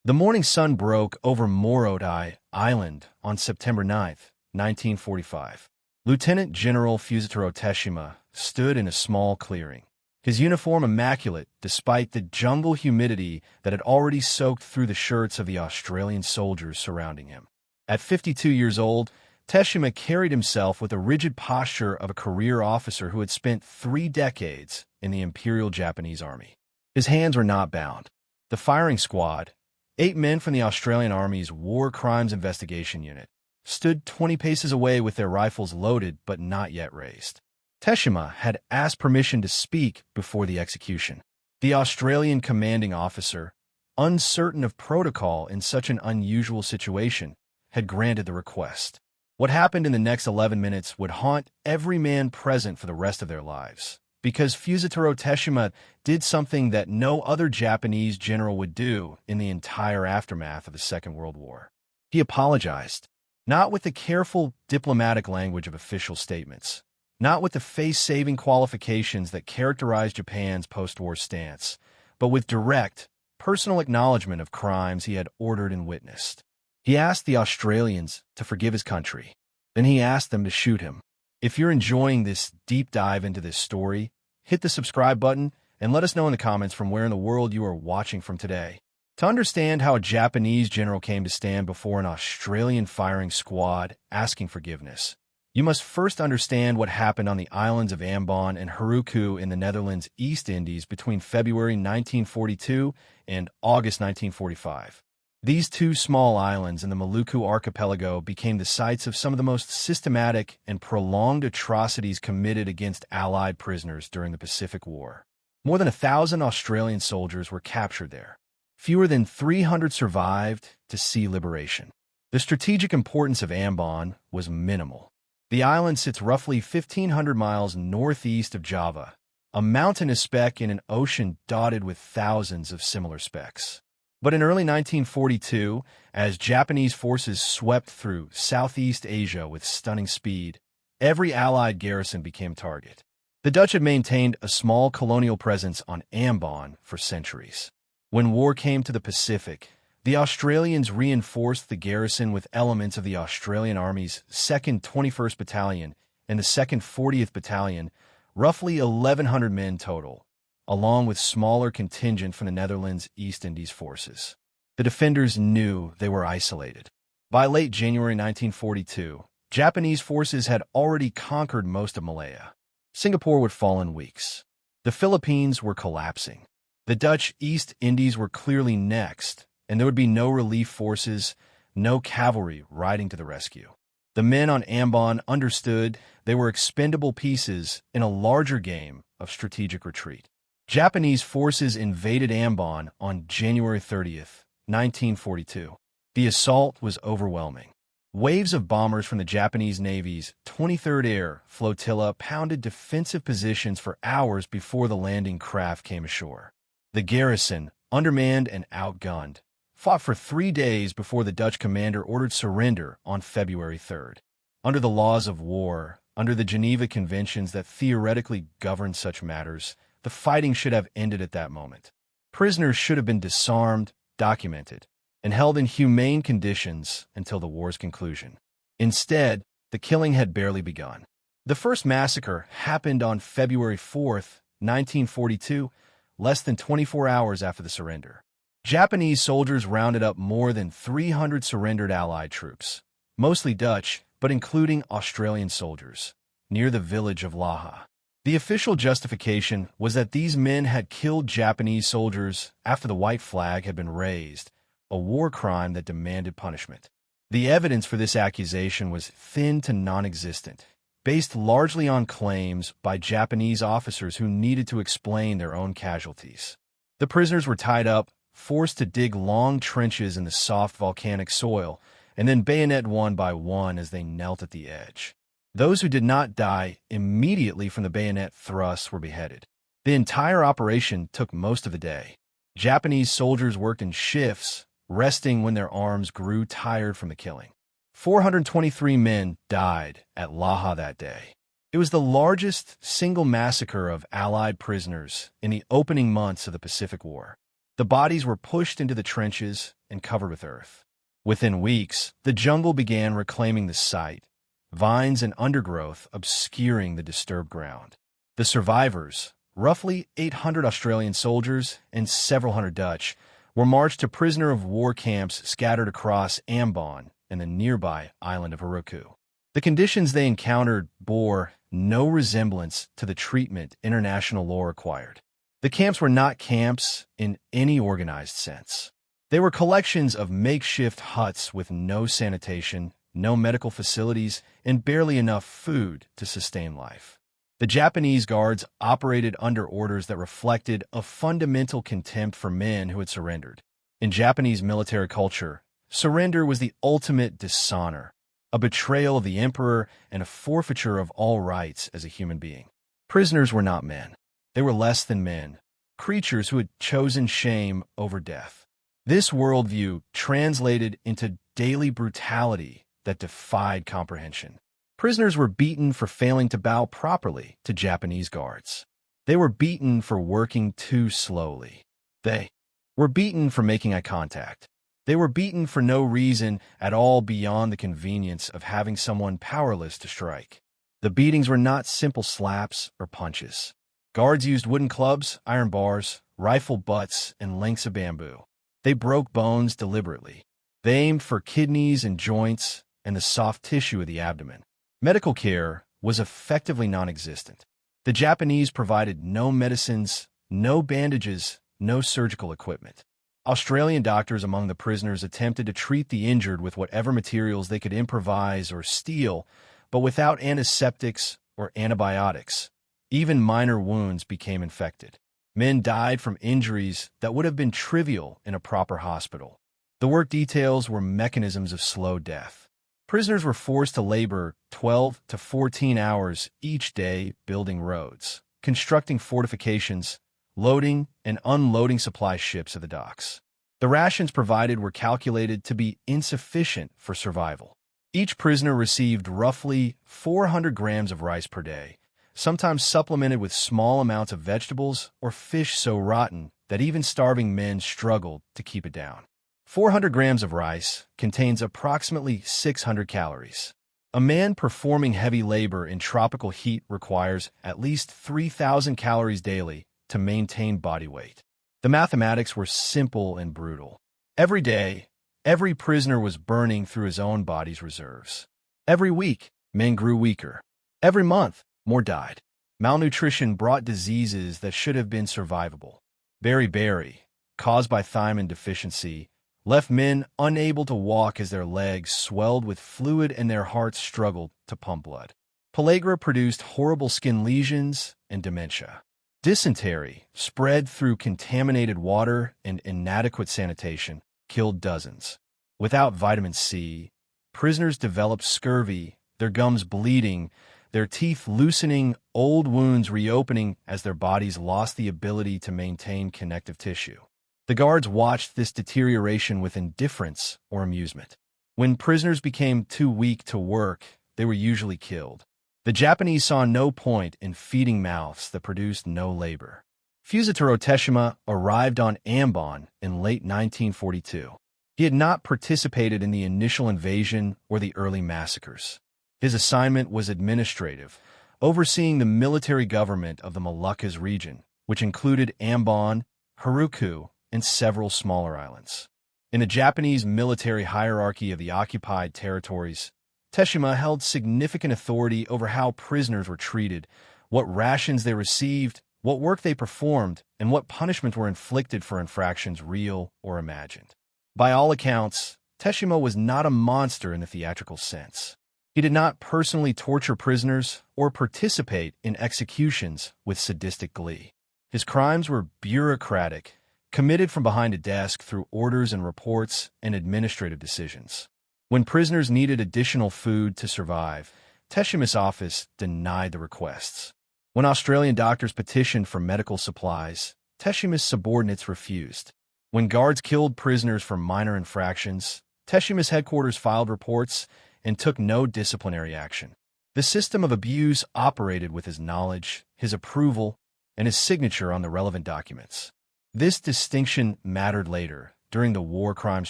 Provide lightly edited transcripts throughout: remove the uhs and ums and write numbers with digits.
The morning sun broke over Morotai Island on September 9th, 1945. Lieutenant General Fusataro Teshima stood in a small clearing, his uniform immaculate despite the jungle humidity that had already soaked through the shirts of the Australian soldiers surrounding him. At 52 years old, Teshima carried himself with the rigid posture of a career officer who had spent 3 decades in the Imperial Japanese Army. His hands were not bound. The firing squad, 8 men from the Australian Army's War Crimes Investigation Unit, stood 20 paces away with their rifles loaded but not yet raised. Teshima had asked permission to speak before the execution. The Australian commanding officer, uncertain of protocol in such an unusual situation, had granted the request. What happened in the next 11 minutes would haunt every man present for the rest of their lives, because Fusataro Teshima did something that no other Japanese general would do in the entire aftermath of the Second World War. He apologized, not with the careful diplomatic language of official statements, not with the face-saving qualifications that characterized Japan's post-war stance, but with direct, personal acknowledgment of crimes he had ordered and witnessed. He asked the Australians to forgive his country. Then he asked them to shoot him. If you're enjoying this deep dive into this story, hit the subscribe button and let us know in the comments from where in the world you are watching from today. To understand how a Japanese general came to stand before an Australian firing squad asking forgiveness, you must first understand what happened on the islands of Ambon and Haruku in the Netherlands East Indies between February 1942 and August 1945. These 2 small islands in the Maluku archipelago became the sites of some of the most systematic and prolonged atrocities committed against Allied prisoners during the Pacific War. More than 1,000 Australian soldiers were captured there. Fewer than 300 survived to see liberation. The strategic importance of Ambon was minimal. The island sits roughly 1,500 miles northeast of Java, a mountainous speck in an ocean dotted with thousands of similar specks. But in early 1942, as Japanese forces swept through Southeast Asia with stunning speed, every Allied garrison became a target. The Dutch had maintained a small colonial presence on Ambon for centuries. When war came to the Pacific, the Australians reinforced the garrison with elements of the Australian Army's 2nd 21st Battalion and the 2nd 40th Battalion, roughly 1,100 men total, along with smaller contingent from the Netherlands East Indies forces. The defenders knew they were isolated. By late January 1942, Japanese forces had already conquered most of Malaya. Singapore would fall in weeks. The Philippines were collapsing. The Dutch East Indies were clearly next, and there would be no relief forces, no cavalry riding to the rescue. The men on Ambon understood they were expendable pieces in a larger game of strategic retreat. Japanese forces invaded Ambon on January 30th, 1942. The assault was overwhelming. Waves of bombers from the Japanese Navy's 23rd Air Flotilla pounded defensive positions for hours before the landing craft came ashore. The garrison, undermanned and outgunned, fought for 3 days before the Dutch commander ordered surrender on February 3rd. Under the laws of war, under the Geneva Conventions that theoretically govern such matters, the fighting should have ended at that moment. Prisoners should have been disarmed, documented, and held in humane conditions until the war's conclusion. Instead, the killing had barely begun. The first massacre happened on February 4th, 1942, less than 24 hours after the surrender. Japanese soldiers rounded up more than 300 surrendered Allied troops, mostly Dutch, but including Australian soldiers, near the village of Laha. The official justification was that these men had killed Japanese soldiers after the white flag had been raised, a war crime that demanded punishment. The evidence for this accusation was thin to non-existent, based largely on claims by Japanese officers who needed to explain their own casualties. The prisoners were tied up, forced to dig long trenches in the soft volcanic soil, and then bayonet one by one as they knelt at the edge. Those who did not die immediately from the bayonet thrusts were beheaded. The entire operation took most of the day. Japanese soldiers worked in shifts, resting when their arms grew tired from the killing. 423 men died at Laha that day. It was the largest single massacre of Allied prisoners in the opening months of the Pacific War. The bodies were pushed into the trenches and covered with earth. Within weeks, the jungle began reclaiming the site, vines and undergrowth obscuring the disturbed ground. The survivors, roughly 800 Australian soldiers and several hundred Dutch, were marched to prisoner-of-war camps scattered across Ambon and the nearby island of Haruku. The conditions they encountered bore no resemblance to the treatment international law required. The camps were not camps in any organized sense. They were collections of makeshift huts with no sanitation, no medical facilities, and barely enough food to sustain life. The Japanese guards operated under orders that reflected a fundamental contempt for men who had surrendered. In Japanese military culture, surrender was the ultimate dishonor, a betrayal of the emperor and a forfeiture of all rights as a human being. Prisoners were not men. They were less than men, creatures who had chosen shame over death. This worldview translated into daily brutality that defied comprehension. Prisoners were beaten for failing to bow properly to Japanese guards. They were beaten for working too slowly. They were beaten for making eye contact. They were beaten for no reason at all beyond the convenience of having someone powerless to strike. The beatings were not simple slaps or punches. Guards used wooden clubs, iron bars, rifle butts, and lengths of bamboo. They broke bones deliberately. They aimed for kidneys and joints and the soft tissue of the abdomen. Medical care was effectively non-existent. The Japanese provided no medicines, no bandages, no surgical equipment. Australian doctors among the prisoners attempted to treat the injured with whatever materials they could improvise or steal, but without antiseptics or antibiotics. Even minor wounds became infected. Men died from injuries that would have been trivial in a proper hospital. The work details were mechanisms of slow death. Prisoners were forced to labor 12 to 14 hours each day building roads, constructing fortifications, loading and unloading supply ships at the docks. The rations provided were calculated to be insufficient for survival. Each prisoner received roughly 400 grams of rice per day, sometimes supplemented with small amounts of vegetables or fish so rotten that even starving men struggled to keep it down. 400 grams of rice contains approximately 600 calories. A man performing heavy labor in tropical heat requires at least 3,000 calories daily to maintain body weight. The mathematics were simple and brutal. Every day, every prisoner was burning through his own body's reserves. Every week, men grew weaker. Every month, more died. Malnutrition brought diseases that should have been survivable. Beriberi, caused by thiamine deficiency, left men unable to walk as their legs swelled with fluid and their hearts struggled to pump blood. Pellagra produced horrible skin lesions and dementia. Dysentery, spread through contaminated water and inadequate sanitation, killed dozens. Without vitamin C, prisoners developed scurvy, their gums bleeding, their teeth loosening, old wounds reopening as their bodies lost the ability to maintain connective tissue. The guards watched this deterioration with indifference or amusement. When prisoners became too weak to work, they were usually killed. The Japanese saw no point in feeding mouths that produced no labor. Fusataro Teshima arrived on Ambon in late 1942. He had not participated in the initial invasion or the early massacres. His assignment was administrative, overseeing the military government of the Moluccas region, which included Ambon, Haruku, and several smaller islands. In the Japanese military hierarchy of the occupied territories, Teshima held significant authority over how prisoners were treated, what rations they received, what work they performed, and what punishments were inflicted for infractions real or imagined. By all accounts, Teshima was not a monster in the theatrical sense. He did not personally torture prisoners or participate in executions with sadistic glee. His crimes were bureaucratic, committed from behind a desk through orders and reports and administrative decisions. When prisoners needed additional food to survive, Teshima's office denied the requests. When Australian doctors petitioned for medical supplies, Teshima's subordinates refused. When guards killed prisoners for minor infractions, Teshima's headquarters filed reports and took no disciplinary action. The system of abuse operated with his knowledge, his approval, and his signature on the relevant documents. This distinction mattered later, during the war crimes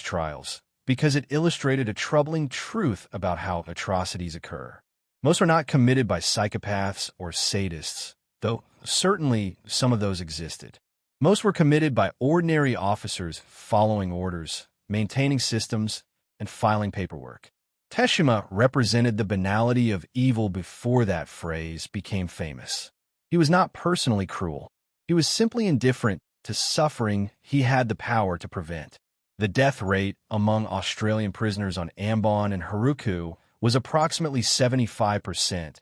trials, because it illustrated a troubling truth about how atrocities occur. Most were not committed by psychopaths or sadists, though certainly some of those existed. Most were committed by ordinary officers following orders, maintaining systems, and filing paperwork. Teshima represented the banality of evil before that phrase became famous. He was not personally cruel. He was simply indifferent to suffering he had the power to prevent. The death rate among Australian prisoners on Ambon and Haruku was approximately 75%,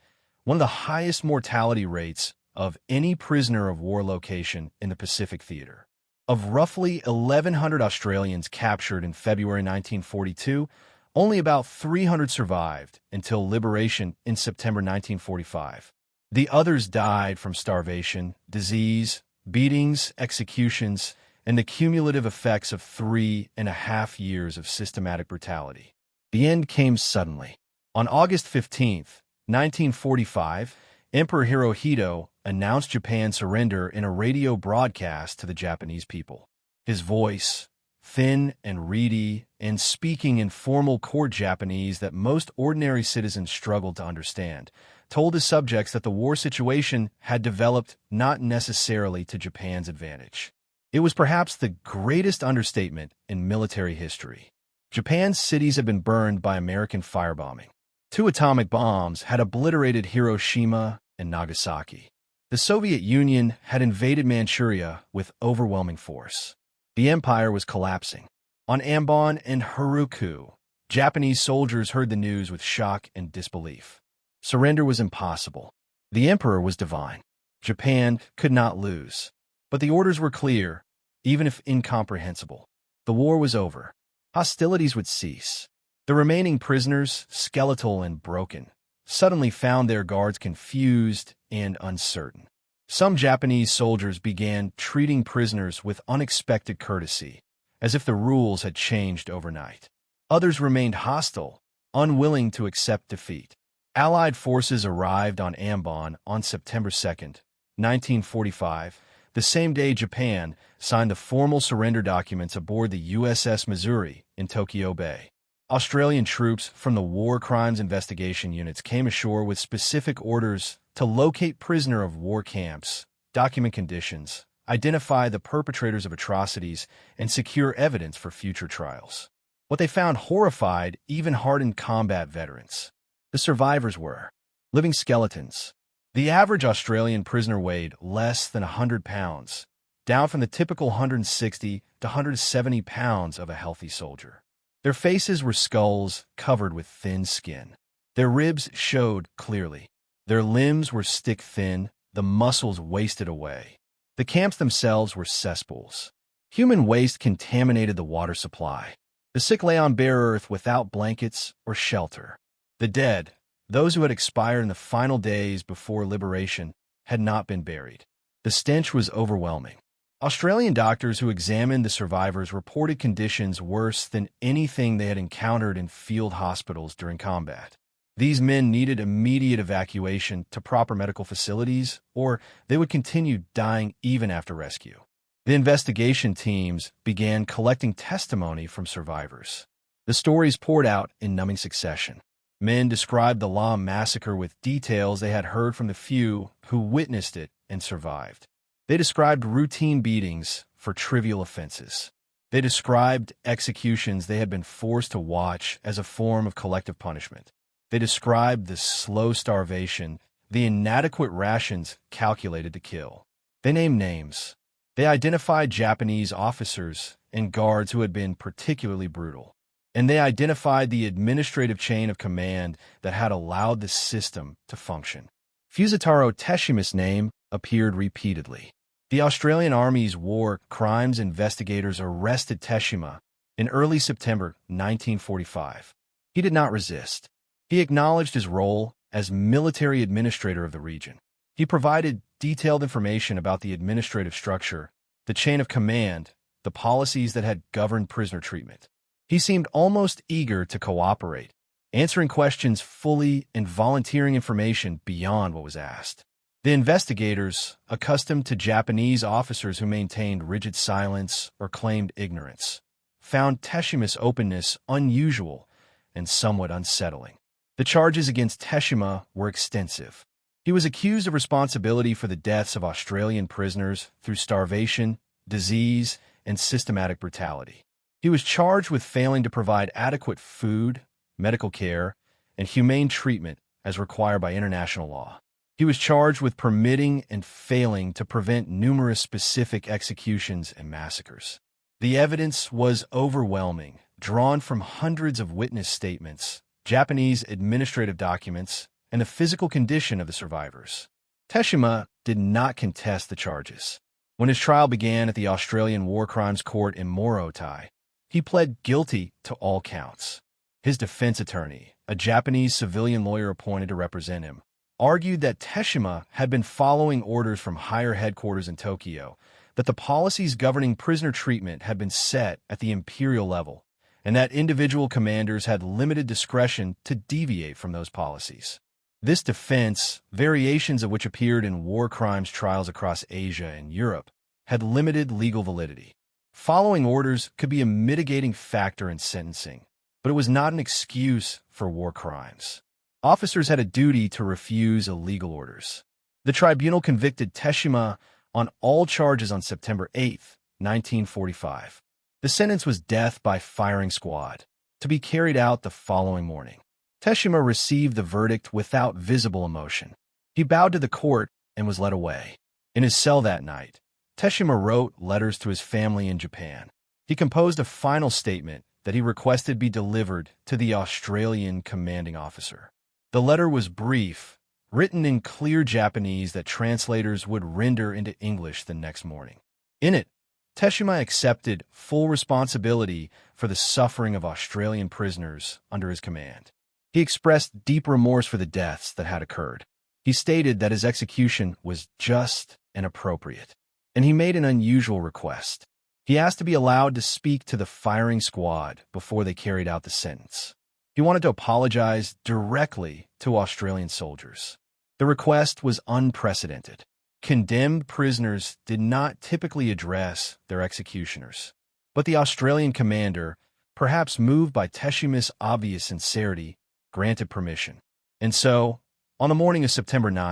one of the highest mortality rates of any prisoner of war location in the Pacific Theater. Of roughly 1,100 Australians captured in February 1942, only about 300 survived until liberation in September 1945. The others died from starvation, disease, beatings, executions, and the cumulative effects of 3.5 years of systematic brutality. The end came suddenly. On August 15, 1945, Emperor Hirohito announced Japan's surrender in a radio broadcast to the Japanese people. His voice, thin and reedy, and speaking in formal court Japanese that most ordinary citizens struggled to understand, told his subjects that the war situation had developed not necessarily to Japan's advantage. It was perhaps the greatest understatement in military history. Japan's cities had been burned by American firebombing. 2 atomic bombs had obliterated Hiroshima and Nagasaki. The Soviet Union had invaded Manchuria with overwhelming force. The empire was collapsing. On Ambon and Haruku, Japanese soldiers heard the news with shock and disbelief. Surrender was impossible. The emperor was divine. Japan could not lose. But the orders were clear, even if incomprehensible. The war was over. Hostilities would cease. The remaining prisoners, skeletal and broken, suddenly found their guards confused and uncertain. Some Japanese soldiers began treating prisoners with unexpected courtesy, as if the rules had changed overnight. Others remained hostile, unwilling to accept defeat. Allied forces arrived on Ambon on September 2, 1945, the same day Japan signed the formal surrender documents aboard the USS Missouri in Tokyo Bay. Australian troops from the War Crimes Investigation Units came ashore with specific orders to locate prisoner of war camps, document conditions, identify the perpetrators of atrocities, and secure evidence for future trials. What they found horrified even hardened combat veterans. The survivors were living skeletons. The average Australian prisoner weighed less than 100 pounds, down from the typical 160 to 170 pounds of a healthy soldier. Their faces were skulls covered with thin skin. Their ribs showed clearly. Their limbs were stick-thin, the muscles wasted away. The camps themselves were cesspools. Human waste contaminated the water supply. The sick lay on bare earth without blankets or shelter. The dead, those who had expired in the final days before liberation, had not been buried. The stench was overwhelming. Australian doctors who examined the survivors reported conditions worse than anything they had encountered in field hospitals during combat. These men needed immediate evacuation to proper medical facilities, or they would continue dying even after rescue. The investigation teams began collecting testimony from survivors. The stories poured out in numbing succession. Men described the Lam massacre with details they had heard from the few who witnessed it and survived. They described routine beatings for trivial offenses. They described executions they had been forced to watch as a form of collective punishment. They described the slow starvation, the inadequate rations calculated to kill. They named names. They identified Japanese officers and guards who had been particularly brutal. And they identified the administrative chain of command that had allowed the system to function. Fusataro Teshima's name appeared repeatedly. The Australian Army's war crimes investigators arrested Teshima in early September 1945. He did not resist. He acknowledged his role as military administrator of the region. He provided detailed information about the administrative structure, the chain of command, the policies that had governed prisoner treatment. He seemed almost eager to cooperate, answering questions fully and volunteering information beyond what was asked. The investigators, accustomed to Japanese officers who maintained rigid silence or claimed ignorance, found Teshima's openness unusual and somewhat unsettling. The charges against Teshima were extensive. He was accused of responsibility for the deaths of Australian prisoners through starvation, disease, and systematic brutality. He was charged with failing to provide adequate food, medical care, and humane treatment as required by international law. He was charged with permitting and failing to prevent numerous specific executions and massacres. The evidence was overwhelming, drawn from hundreds of witness statements, Japanese administrative documents, and the physical condition of the survivors. Teshima did not contest the charges. When his trial began at the Australian War Crimes Court in Morotai, he pled guilty to all counts. His defense attorney, a Japanese civilian lawyer appointed to represent him, argued that Teshima had been following orders from higher headquarters in Tokyo, that the policies governing prisoner treatment had been set at the imperial level, and that individual commanders had limited discretion to deviate from those policies. This defense, variations of which appeared in war crimes trials across Asia and Europe, had limited legal validity. Following orders could be a mitigating factor in sentencing, but it was not an excuse for war crimes. Officers had a duty to refuse illegal orders. The tribunal convicted Teshima on all charges on September 8, 1945. The sentence was death by firing squad, to be carried out the following morning. Teshima received the verdict without visible emotion. He bowed to the court and was led away. In his cell that night, Teshima wrote letters to his family in Japan. He composed a final statement that he requested be delivered to the Australian commanding officer. The letter was brief, written in clear Japanese that translators would render into English the next morning. In it, Teshima accepted full responsibility for the suffering of Australian prisoners under his command. He expressed deep remorse for the deaths that had occurred. He stated that his execution was just and appropriate, and he made an unusual request. He asked to be allowed to speak to the firing squad before they carried out the sentence. He wanted to apologize directly to Australian soldiers. The request was unprecedented. Condemned prisoners did not typically address their executioners, but the Australian commander, perhaps moved by Teshima's obvious sincerity, granted permission. And so, on the morning of September 9,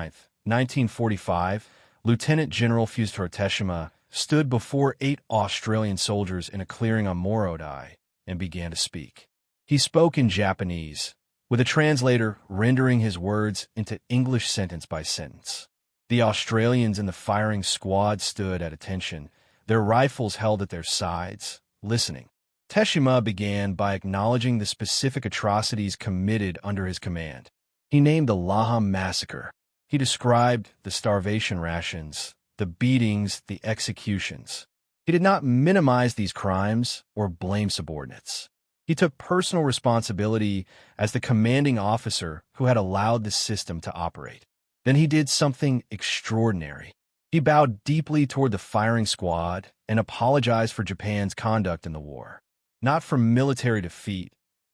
1945, Lieutenant General Fusataro Teshima stood before 8 Australian soldiers in a clearing on Morotai and began to speak. He spoke in Japanese, with a translator rendering his words into English sentence by sentence. The Australians in the firing squad stood at attention, their rifles held at their sides, listening. Teshima began by acknowledging the specific atrocities committed under his command. He named the Laham massacre. He described the starvation rations, the beatings, the executions. He did not minimize these crimes or blame subordinates. He took personal responsibility as the commanding officer who had allowed the system to operate. Then he did something extraordinary. He bowed deeply toward the firing squad and apologized for Japan's conduct in the war. Not for military defeat,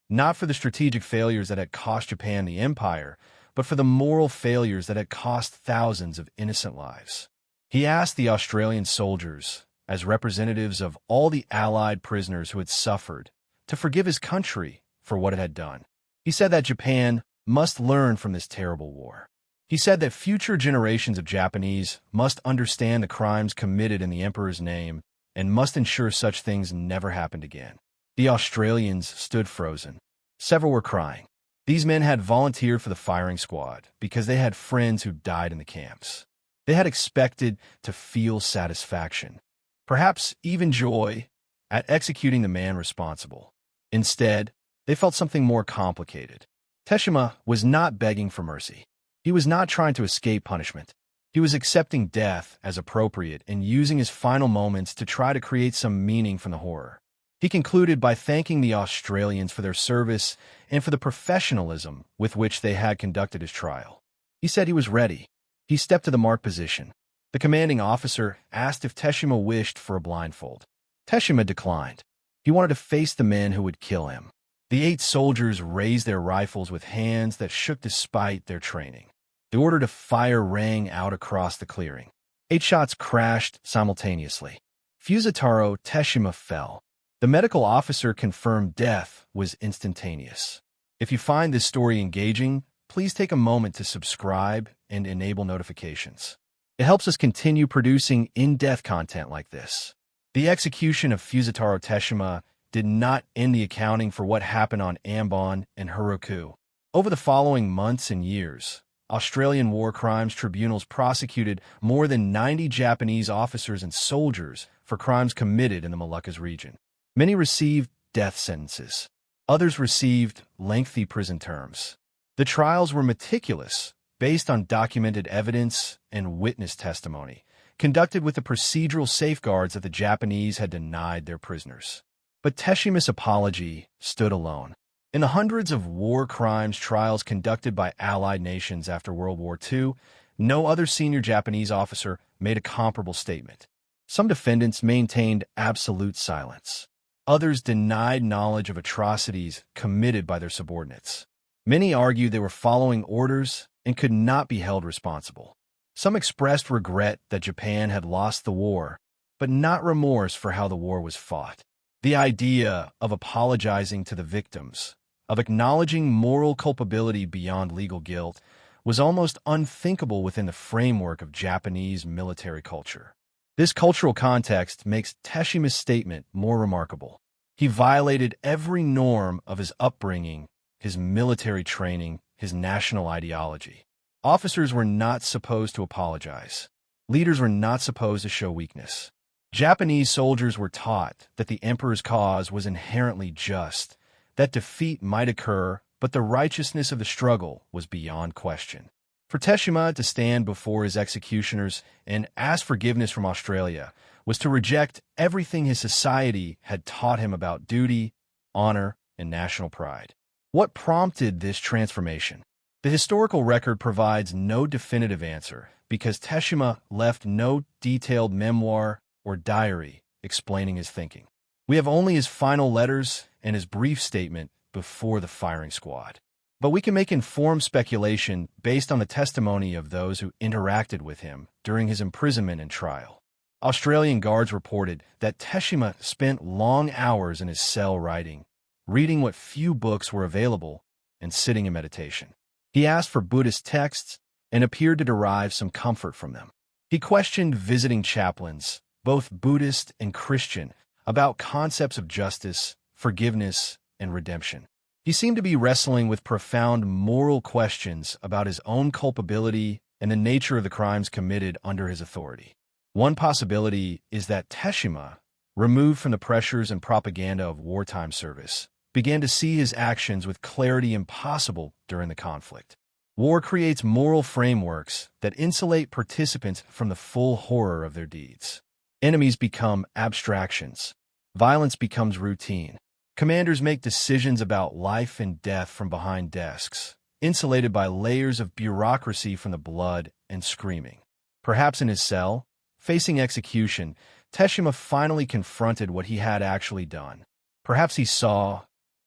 not for the strategic failures that had cost Japan the empire, but for the moral failures that had cost thousands of innocent lives. He asked the Australian soldiers, as representatives of all the Allied prisoners who had suffered, to forgive his country for what it had done. He said that Japan must learn from this terrible war. He said that future generations of Japanese must understand the crimes committed in the emperor's name and must ensure such things never happened again. The Australians stood frozen. Several were crying. These men had volunteered for the firing squad because they had friends who died in the camps. They had expected to feel satisfaction, perhaps even joy, at executing the man responsible. Instead, they felt something more complicated. Teshima was not begging for mercy. He was not trying to escape punishment. He was accepting death as appropriate and using his final moments to try to create some meaning from the horror. He concluded by thanking the Australians for their service and for the professionalism with which they had conducted his trial. He said he was ready. He stepped to the marked position. The commanding officer asked if Teshima wished for a blindfold. Teshima declined. He wanted to face the men who would kill him. The 8 soldiers raised their rifles with hands that shook despite their training. The order to fire rang out across the clearing. 8 shots crashed simultaneously. Fusataro Teshima fell. The medical officer confirmed death was instantaneous. If you find this story engaging, please take a moment to subscribe and enable notifications. It helps us continue producing in-depth content like this. The execution of Fusataro Teshima did not end the accounting for what happened on Ambon and Haruku. Over the following months and years, Australian war crimes tribunals prosecuted more than 90 Japanese officers and soldiers for crimes committed in the Moluccas region. Many received death sentences. Others received lengthy prison terms. The trials were meticulous, based on documented evidence and witness testimony, conducted with the procedural safeguards that the Japanese had denied their prisoners. But Teshima's apology stood alone. In the hundreds of war crimes trials conducted by Allied nations after World War II, no other senior Japanese officer made a comparable statement. Some defendants maintained absolute silence. Others denied knowledge of atrocities committed by their subordinates. Many argued they were following orders and could not be held responsible. Some expressed regret that Japan had lost the war, but not remorse for how the war was fought. The idea of apologizing to the victims, of acknowledging moral culpability beyond legal guilt, was almost unthinkable within the framework of Japanese military culture. This cultural context makes Teshima's statement more remarkable. He violated every norm of his upbringing, his military training, his national ideology. Officers were not supposed to apologize. Leaders were not supposed to show weakness. Japanese soldiers were taught that the emperor's cause was inherently just, that defeat might occur, but the righteousness of the struggle was beyond question. For Teshima to stand before his executioners and ask forgiveness from Australia was to reject everything his society had taught him about duty, honor, and national pride. What prompted this transformation? The historical record provides no definitive answer because Teshima left no detailed memoir or diary explaining his thinking. We have only his final letters and his brief statement before the firing squad. But we can make informed speculation based on the testimony of those who interacted with him during his imprisonment and trial. Australian guards reported that Teshima spent long hours in his cell writing, reading what few books were available, and sitting in meditation. He asked for Buddhist texts and appeared to derive some comfort from them. He questioned visiting chaplains, both Buddhist and Christian, about concepts of justice, forgiveness, and redemption. He seemed to be wrestling with profound moral questions about his own culpability and the nature of the crimes committed under his authority. One possibility is that Teshima, removed from the pressures and propaganda of wartime service, began to see his actions with clarity impossible during the conflict. War creates moral frameworks that insulate participants from the full horror of their deeds. Enemies become abstractions. Violence becomes routine. Commanders make decisions about life and death from behind desks, insulated by layers of bureaucracy from the blood and screaming. Perhaps in his cell, facing execution, Teshima finally confronted what he had actually done. Perhaps he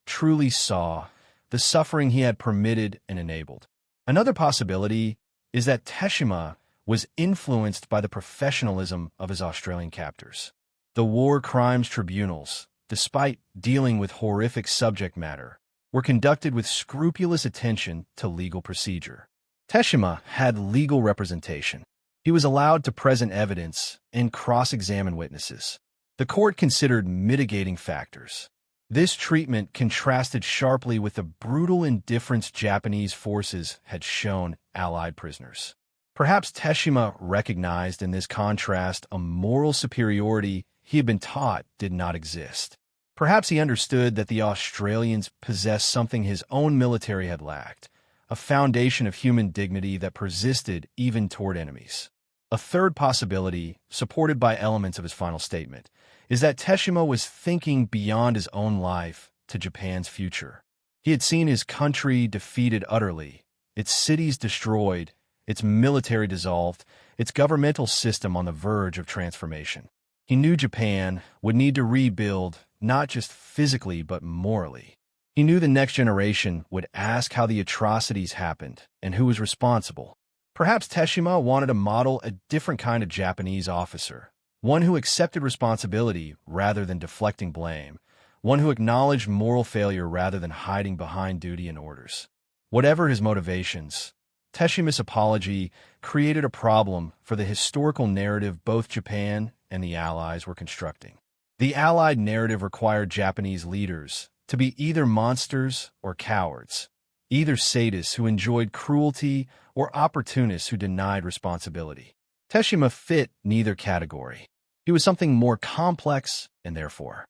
truly saw, the suffering he had permitted and enabled. Another possibility is that Teshima was influenced by the professionalism of his Australian captors. The war crimes tribunals, despite dealing with horrific subject matter, were conducted with scrupulous attention to legal procedure. Teshima had legal representation. He was allowed to present evidence and cross-examine witnesses. The court considered mitigating factors. This treatment contrasted sharply with the brutal indifference Japanese forces had shown Allied prisoners. Perhaps Teshima recognized in this contrast a moral superiority he had been taught did not exist. Perhaps he understood that the Australians possessed something his own military had lacked, a foundation of human dignity that persisted even toward enemies. A third possibility, supported by elements of his final statement, is that Teshima was thinking beyond his own life to Japan's future. He had seen his country defeated utterly, its cities destroyed, its military dissolved, its governmental system on the verge of transformation. He knew Japan would need to rebuild not just physically but morally. He knew the next generation would ask how the atrocities happened and who was responsible. Perhaps Teshima wanted to model a different kind of Japanese officer, one who accepted responsibility rather than deflecting blame, one who acknowledged moral failure rather than hiding behind duty and orders. Whatever his motivations, Teshima's apology created a problem for the historical narrative both Japan and the Allies were constructing. The Allied narrative required Japanese leaders to be either monsters or cowards, either sadists who enjoyed cruelty or opportunists who denied responsibility. Teshima fit neither category. He was something more complex and therefore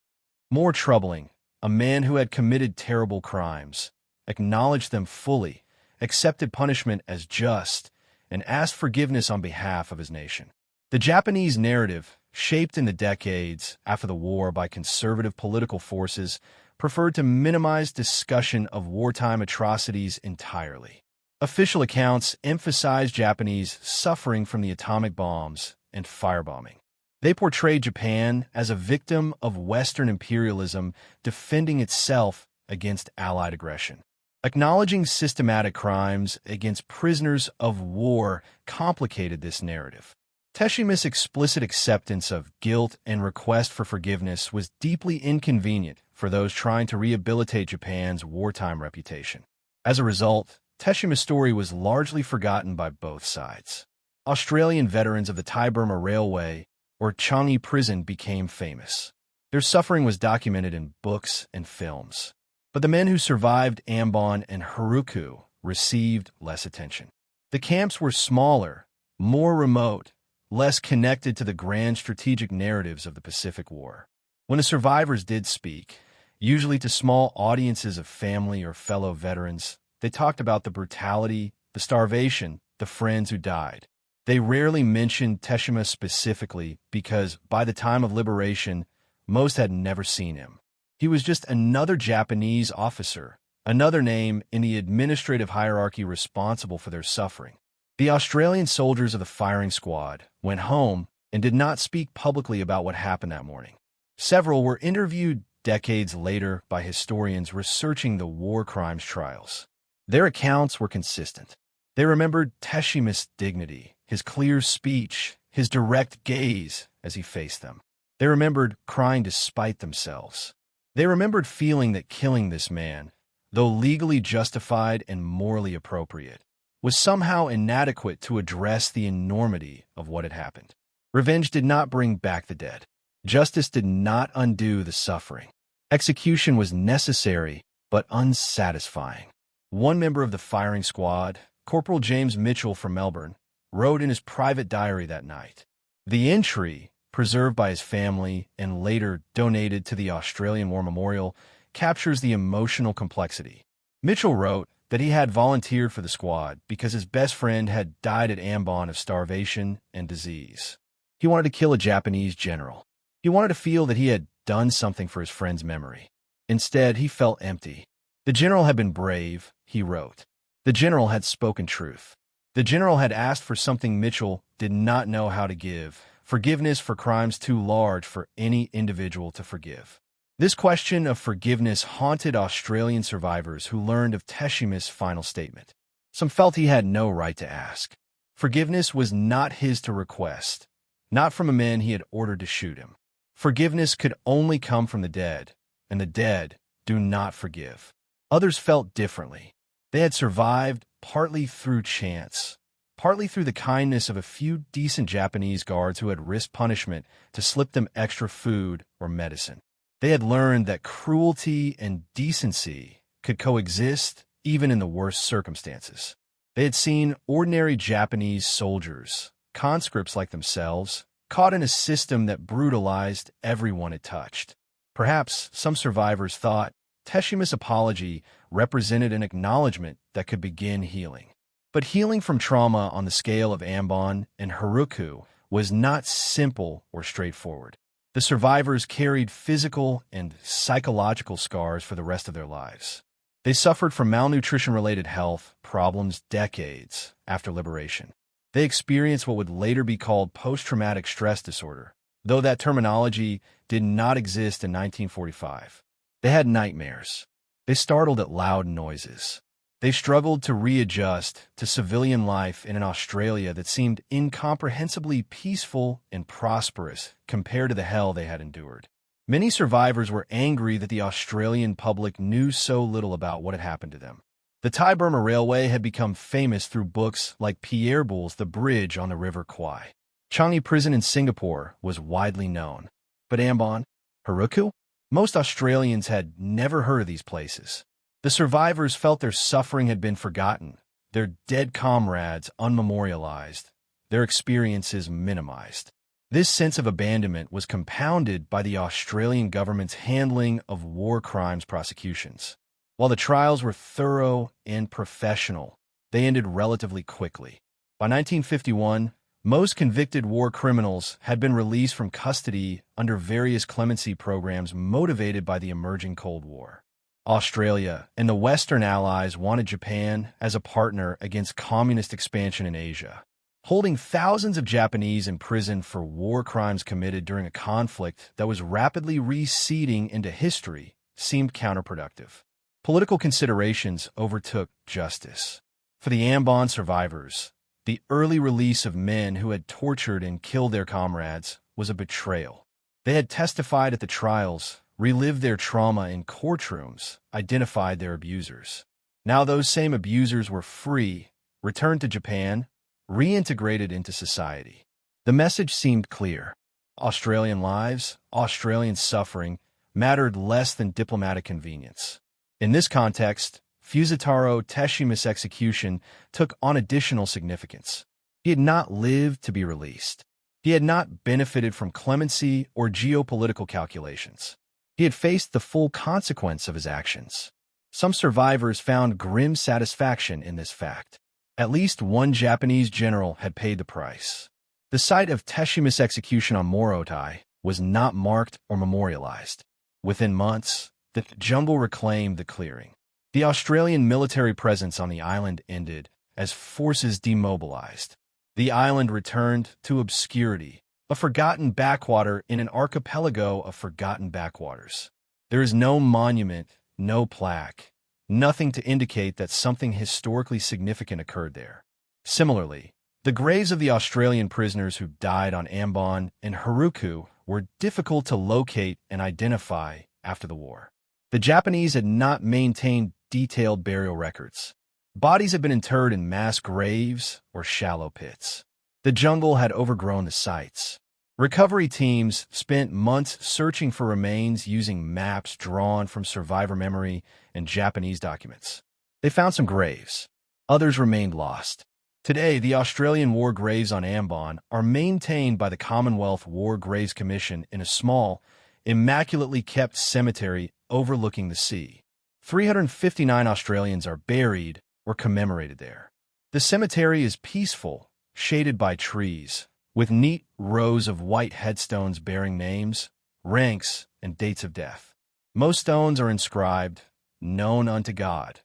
more troubling, a man who had committed terrible crimes, acknowledged them fully, accepted punishment as just, and asked forgiveness on behalf of his nation. The Japanese narrative, shaped in the decades after the war by conservative political forces, preferred to minimize discussion of wartime atrocities entirely. Official accounts emphasized Japanese suffering from the atomic bombs and firebombing. They portrayed Japan as a victim of Western imperialism defending itself against Allied aggression. Acknowledging systematic crimes against prisoners of war complicated this narrative. Teshima's explicit acceptance of guilt and request for forgiveness was deeply inconvenient for those trying to rehabilitate Japan's wartime reputation. As a result, Teshima's story was largely forgotten by both sides. Australian veterans of the Thai-Burma Railway or Changi Prison became famous. Their suffering was documented in books and films. But the men who survived Ambon and Haruku received less attention. The camps were smaller, more remote, less connected to the grand strategic narratives of the Pacific War. When the survivors did speak, usually to small audiences of family or fellow veterans, they talked about the brutality, the starvation, the friends who died. They rarely mentioned Teshima specifically because, by the time of liberation, most had never seen him. He was just another Japanese officer, another name in the administrative hierarchy responsible for their suffering. The Australian soldiers of the firing squad went home and did not speak publicly about what happened that morning. Several were interviewed decades later by historians researching the war crimes trials. Their accounts were consistent. They remembered Teshima's dignity, his clear speech, his direct gaze as he faced them. They remembered crying despite themselves. They remembered feeling that killing this man, though legally justified and morally appropriate, was somehow inadequate to address the enormity of what had happened. Revenge did not bring back the dead. Justice did not undo the suffering. Execution was necessary, but unsatisfying. One member of the firing squad, Corporal James Mitchell from Melbourne, wrote in his private diary that night. The entry, preserved by his family and later donated to the Australian War Memorial, captures the emotional complexity. Mitchell wrote that he had volunteered for the squad because his best friend had died at Ambon of starvation and disease. He wanted to kill a Japanese general. He wanted to feel that he had done something for his friend's memory. Instead, he felt empty. The general had been brave, he wrote. The general had spoken truth. The general had asked for something Mitchell did not know how to give, forgiveness for crimes too large for any individual to forgive. This question of forgiveness haunted Australian survivors who learned of Teshima's final statement. Some felt he had no right to ask. Forgiveness was not his to request, not from a man he had ordered to shoot him. Forgiveness could only come from the dead, and the dead do not forgive. Others felt differently. They had survived partly through chance, partly through the kindness of a few decent Japanese guards who had risked punishment to slip them extra food or medicine. They had learned that cruelty and decency could coexist even in the worst circumstances. They had seen ordinary Japanese soldiers, conscripts like themselves, caught in a system that brutalized everyone it touched. Perhaps some survivors thought Teshima's apology represented an acknowledgment that could begin healing. But healing from trauma on the scale of Ambon and Haruku was not simple or straightforward. The survivors carried physical and psychological scars for the rest of their lives. They suffered from malnutrition-related health problems decades after liberation. They experienced what would later be called post-traumatic stress disorder, though that terminology did not exist in 1945. They had nightmares. They startled at loud noises. They struggled to readjust to civilian life in an Australia that seemed incomprehensibly peaceful and prosperous compared to the hell they had endured. Many survivors were angry that the Australian public knew so little about what had happened to them. The Thai-Burma Railway had become famous through books like Pierre Boulle's The Bridge on the River Kwai. Changi Prison in Singapore was widely known. But Ambon, Haruku? Most Australians had never heard of these places. The survivors felt their suffering had been forgotten, their dead comrades unmemorialized, their experiences minimized. This sense of abandonment was compounded by the Australian government's handling of war crimes prosecutions. While the trials were thorough and professional, they ended relatively quickly. By 1951, most convicted war criminals had been released from custody under various clemency programs motivated by the emerging Cold War. Australia and the Western Allies wanted Japan as a partner against communist expansion in Asia. Holding thousands of Japanese in prison for war crimes committed during a conflict that was rapidly receding into history seemed counterproductive. Political considerations overtook justice. For the Ambon survivors, the early release of men who had tortured and killed their comrades was a betrayal. They had testified at the trials, relived their trauma in courtrooms, identified their abusers. Now those same abusers were free, returned to Japan, reintegrated into society. The message seemed clear. Australian lives, Australian suffering, mattered less than diplomatic convenience. In this context, Fusataro Teshima's execution took on additional significance. He had not lived to be released. He had not benefited from clemency or geopolitical calculations. He had faced the full consequence of his actions. Some survivors found grim satisfaction in this fact. At least one Japanese general had paid the price. The site of Teshima's execution on Morotai was not marked or memorialized. Within months, the jungle reclaimed the clearing. The Australian military presence on the island ended as forces demobilized. The island returned to obscurity, a forgotten backwater in an archipelago of forgotten backwaters. There is no monument, no plaque, nothing to indicate that something historically significant occurred there. Similarly, the graves of the Australian prisoners who died on Ambon and Haruku were difficult to locate and identify after the war. The Japanese had not maintained detailed burial records. Bodies had been interred in mass graves or shallow pits. The jungle had overgrown the sites. Recovery teams spent months searching for remains using maps drawn from survivor memory and Japanese documents. They found some graves. Others remained lost. Today, the Australian war graves on Ambon are maintained by the Commonwealth War Graves Commission in a small, immaculately kept cemetery overlooking the sea. 359 Australians are buried or commemorated there. The cemetery is peaceful, shaded by trees, with neat rows of white headstones bearing names, ranks, and dates of death. Most stones are inscribed, "Known unto God,"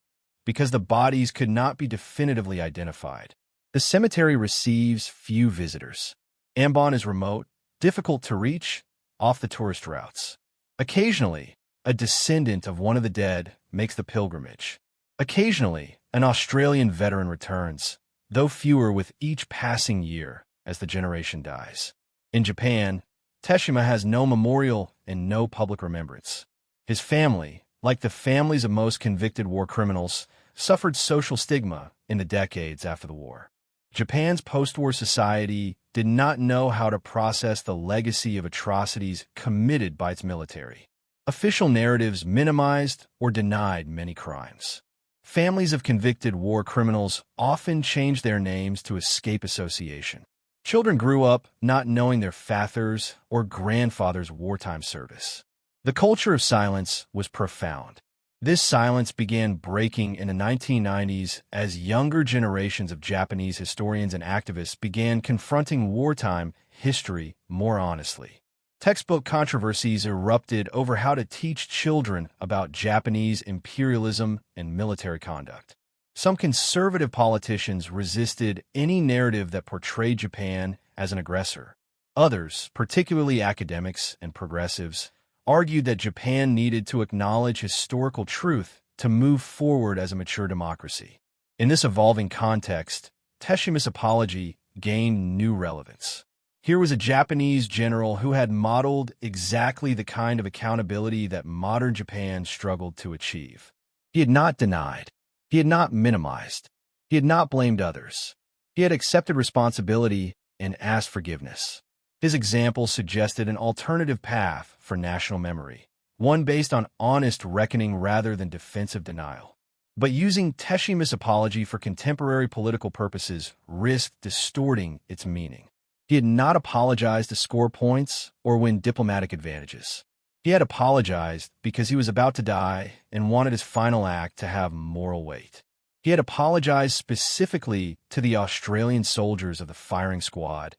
because the bodies could not be definitively identified. The cemetery receives few visitors. Ambon is remote, difficult to reach, off the tourist routes. Occasionally, a descendant of one of the dead makes the pilgrimage. Occasionally, an Australian veteran returns, though fewer with each passing year as the generation dies. In Japan, Teshima has no memorial and no public remembrance. His family, like the families of most convicted war criminals, suffered social stigma in the decades after the war. Japan's post-war society did not know how to process the legacy of atrocities committed by its military. Official narratives minimized or denied many crimes. Families of convicted war criminals often changed their names to escape association. Children grew up not knowing their fathers' or grandfathers' wartime service. The culture of silence was profound. This silence began breaking in the 1990s as younger generations of Japanese historians and activists began confronting wartime history more honestly. Textbook controversies erupted over how to teach children about Japanese imperialism and military conduct. Some conservative politicians resisted any narrative that portrayed Japan as an aggressor. Others, particularly academics and progressives, argued that Japan needed to acknowledge historical truth to move forward as a mature democracy. In this evolving context, Teshima's apology gained new relevance. Here was a Japanese general who had modeled exactly the kind of accountability that modern Japan struggled to achieve. He had not denied. He had not minimized. He had not blamed others. He had accepted responsibility and asked forgiveness. His example suggested an alternative path for national memory, one based on honest reckoning rather than defensive denial. But using Teshima's apology for contemporary political purposes risked distorting its meaning. He had not apologized to score points or win diplomatic advantages. He had apologized because he was about to die and wanted his final act to have moral weight. He had apologized specifically to the Australian soldiers of the firing squad,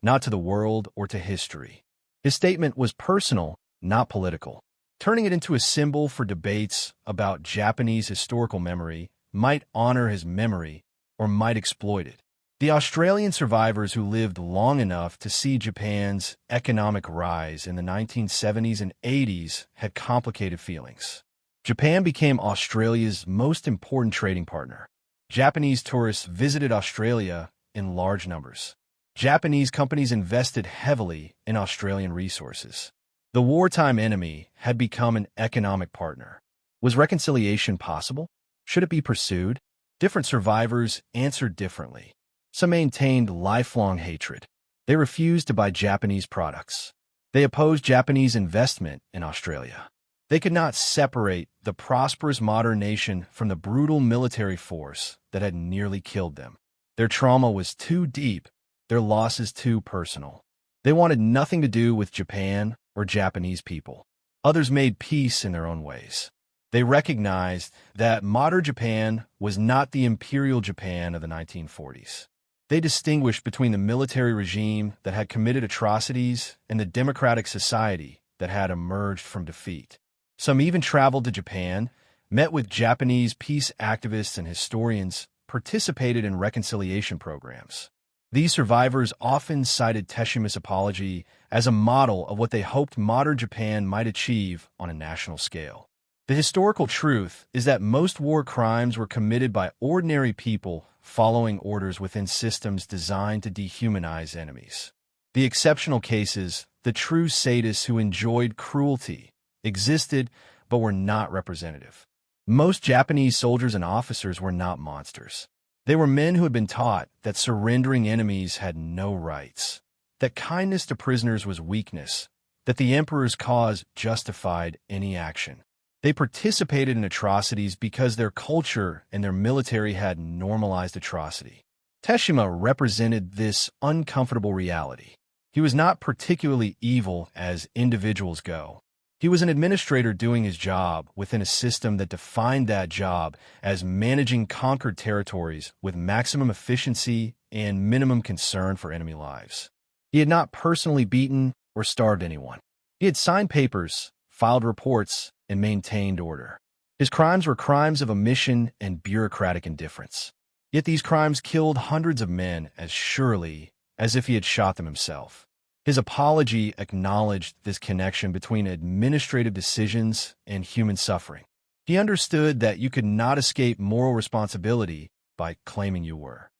not to the world or to history. His statement was personal, not political. Turning it into a symbol for debates about Japanese historical memory might honor his memory or might exploit it. The Australian survivors who lived long enough to see Japan's economic rise in the 1970s and 80s had complicated feelings. Japan became Australia's most important trading partner. Japanese tourists visited Australia in large numbers. Japanese companies invested heavily in Australian resources. The wartime enemy had become an economic partner. Was reconciliation possible? Should it be pursued? Different survivors answered differently. Some maintained lifelong hatred. They refused to buy Japanese products. They opposed Japanese investment in Australia. They could not separate the prosperous modern nation from the brutal military force that had nearly killed them. Their trauma was too deep, their losses too personal. They wanted nothing to do with Japan or Japanese people. Others made peace in their own ways. They recognized that modern Japan was not the Imperial Japan of the 1940s. They distinguished between the military regime that had committed atrocities and the democratic society that had emerged from defeat. Some even traveled to Japan, met with Japanese peace activists and historians, participated in reconciliation programs. These survivors often cited Teshima's apology as a model of what they hoped modern Japan might achieve on a national scale. The historical truth is that most war crimes were committed by ordinary people following orders within systems designed to dehumanize enemies. The exceptional cases, the true sadists who enjoyed cruelty, existed but were not representative. Most Japanese soldiers and officers were not monsters. They were men who had been taught that surrendering enemies had no rights, that kindness to prisoners was weakness, that the emperor's cause justified any action. They participated in atrocities because their culture and their military had normalized atrocity. Teshima represented this uncomfortable reality. He was not particularly evil as individuals go. He was an administrator doing his job within a system that defined that job as managing conquered territories with maximum efficiency and minimum concern for enemy lives. He had not personally beaten or starved anyone. He had signed papers, filed reports, and maintained order. His crimes were crimes of omission and bureaucratic indifference. Yet these crimes killed hundreds of men as surely as if he had shot them himself. His apology acknowledged this connection between administrative decisions and human suffering. He understood that you could not escape moral responsibility by claiming you were.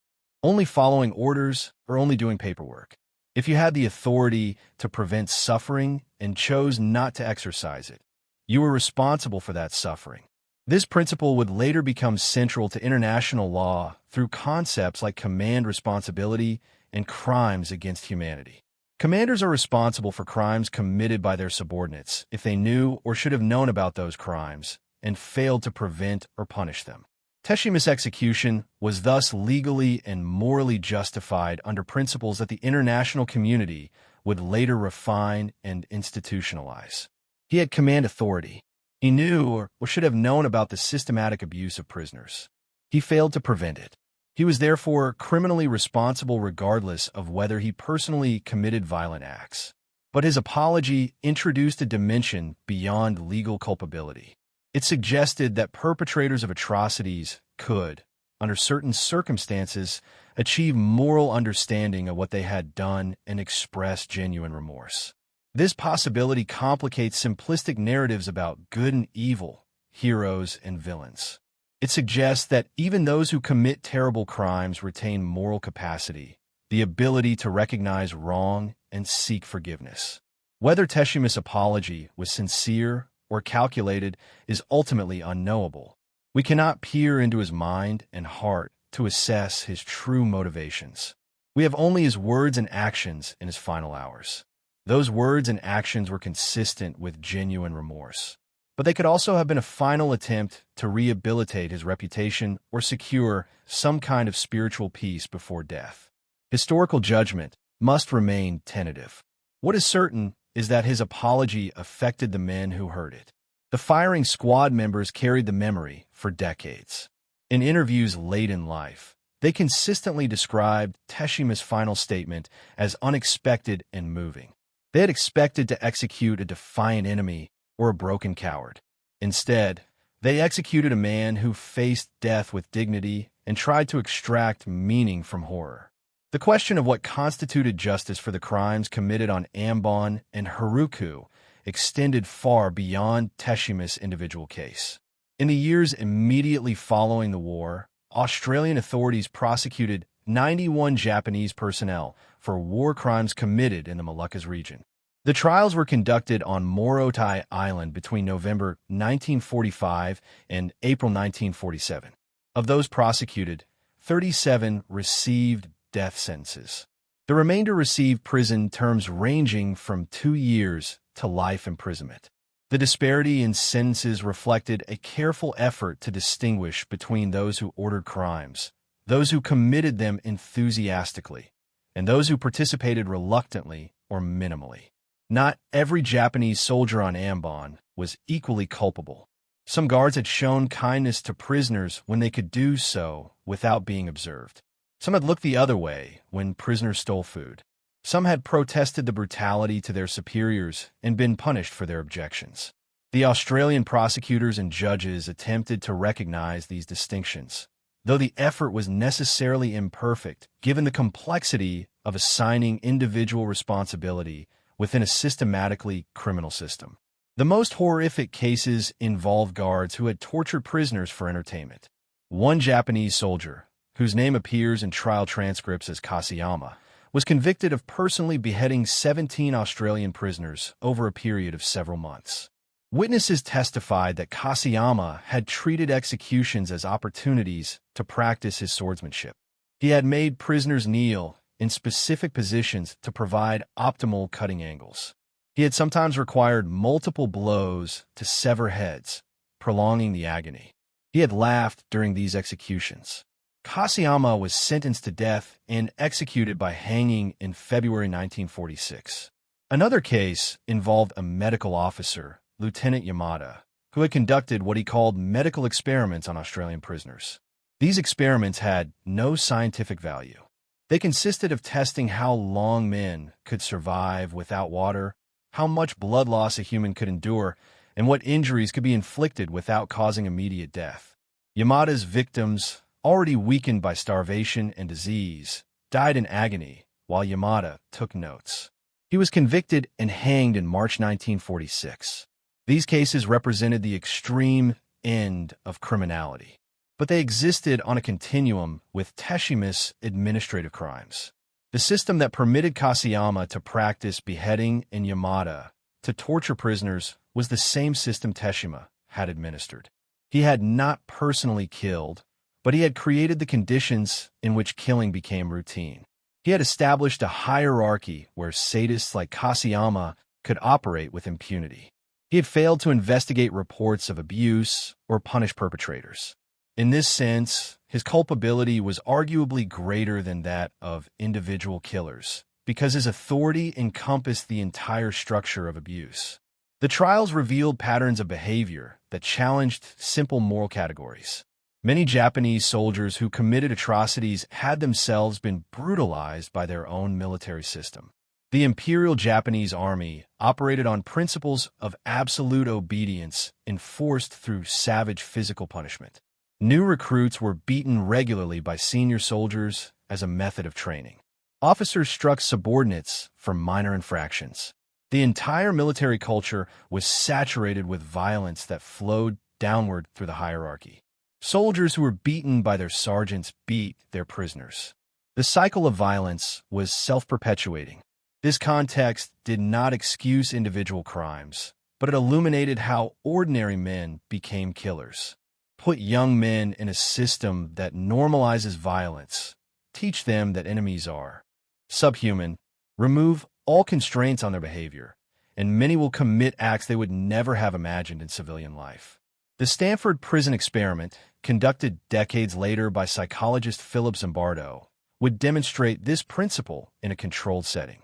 Only following orders or only doing paperwork. If you had the authority to prevent suffering and chose not to exercise it, you were responsible for that suffering. This principle would later become central to international law through concepts like command responsibility and crimes against humanity. Commanders are responsible for crimes committed by their subordinates if they knew or should have known about those crimes and failed to prevent or punish them. Teshima's execution was thus legally and morally justified under principles that the international community would later refine and institutionalize. He had command authority. He knew or should have known about the systematic abuse of prisoners. He failed to prevent it. He was therefore criminally responsible regardless of whether he personally committed violent acts. But his apology introduced a dimension beyond legal culpability. It suggested that perpetrators of atrocities could, under certain circumstances, achieve moral understanding of what they had done and express genuine remorse. This possibility complicates simplistic narratives about good and evil, heroes, and villains. It suggests that even those who commit terrible crimes retain moral capacity, the ability to recognize wrong and seek forgiveness. Whether Teshima's apology was sincere or calculated is ultimately unknowable. We cannot peer into his mind and heart to assess his true motivations. We have only his words and actions in his final hours. Those words and actions were consistent with genuine remorse. But they could also have been a final attempt to rehabilitate his reputation or secure some kind of spiritual peace before death. Historical judgment must remain tentative. What is certain is that his apology affected the men who heard it. The firing squad members carried the memory for decades. In interviews late in life, they consistently described Teshima's final statement as unexpected and moving. They had expected to execute a defiant enemy or a broken coward. Instead, they executed a man who faced death with dignity and tried to extract meaning from horror. The question of what constituted justice for the crimes committed on Ambon and Haruku extended far beyond Teshima's individual case. In the years immediately following the war, Australian authorities prosecuted 91 Japanese personnel for war crimes committed in the Moluccas region. The trials were conducted on Morotai Island between November 1945 and April 1947. Of those prosecuted, 37 received death sentences. The remainder received prison terms ranging from 2 years to life imprisonment. The disparity in sentences reflected a careful effort to distinguish between those who ordered crimes, those who committed them enthusiastically, and those who participated reluctantly or minimally. Not every Japanese soldier on Ambon was equally culpable. Some guards had shown kindness to prisoners when they could do so without being observed. Some had looked the other way when prisoners stole food. Some had protested the brutality to their superiors and been punished for their objections. The Australian prosecutors and judges attempted to recognize these distinctions, though the effort was necessarily imperfect given the complexity of assigning individual responsibility within a systematically criminal system. The most horrific cases involved guards who had tortured prisoners for entertainment. One Japanese soldier, whose name appears in trial transcripts as Kasayama, was convicted of personally beheading 17 Australian prisoners over a period of several months. Witnesses testified that Kasayama had treated executions as opportunities to practice his swordsmanship. He had made prisoners kneel in specific positions to provide optimal cutting angles. He had sometimes required multiple blows to sever heads, prolonging the agony. He had laughed during these executions. Kasayama was sentenced to death and executed by hanging in February 1946. Another case involved a medical officer, Lieutenant Yamada, who had conducted what he called medical experiments on Australian prisoners. These experiments had no scientific value. They consisted of testing how long men could survive without water, how much blood loss a human could endure, and what injuries could be inflicted without causing immediate death. Yamada's victims, already weakened by starvation and disease, died in agony while Yamada took notes. He was convicted and hanged in March 1946. These cases represented the extreme end of criminality, but they existed on a continuum with Teshima's administrative crimes. The system that permitted Kasayama to practice beheading and Yamada to torture prisoners was the same system Teshima had administered. He had not personally killed, but he had created the conditions in which killing became routine. He had established a hierarchy where sadists like Kasayama could operate with impunity. He had failed to investigate reports of abuse or punish perpetrators. In this sense, his culpability was arguably greater than that of individual killers, because his authority encompassed the entire structure of abuse. The trials revealed patterns of behavior that challenged simple moral categories. Many Japanese soldiers who committed atrocities had themselves been brutalized by their own military system. The Imperial Japanese Army operated on principles of absolute obedience enforced through savage physical punishment. New recruits were beaten regularly by senior soldiers as a method of training. Officers struck subordinates for minor infractions. The entire military culture was saturated with violence that flowed downward through the hierarchy. Soldiers who were beaten by their sergeants beat their prisoners. The cycle of violence was self-perpetuating. This context did not excuse individual crimes, but it illuminated how ordinary men became killers. Put young men in a system that normalizes violence. Teach them that enemies are subhuman. Remove all constraints on their behavior, and many will commit acts they would never have imagined in civilian life. The Stanford Prison Experiment, conducted decades later by psychologist Philip Zimbardo, would demonstrate this principle in a controlled setting.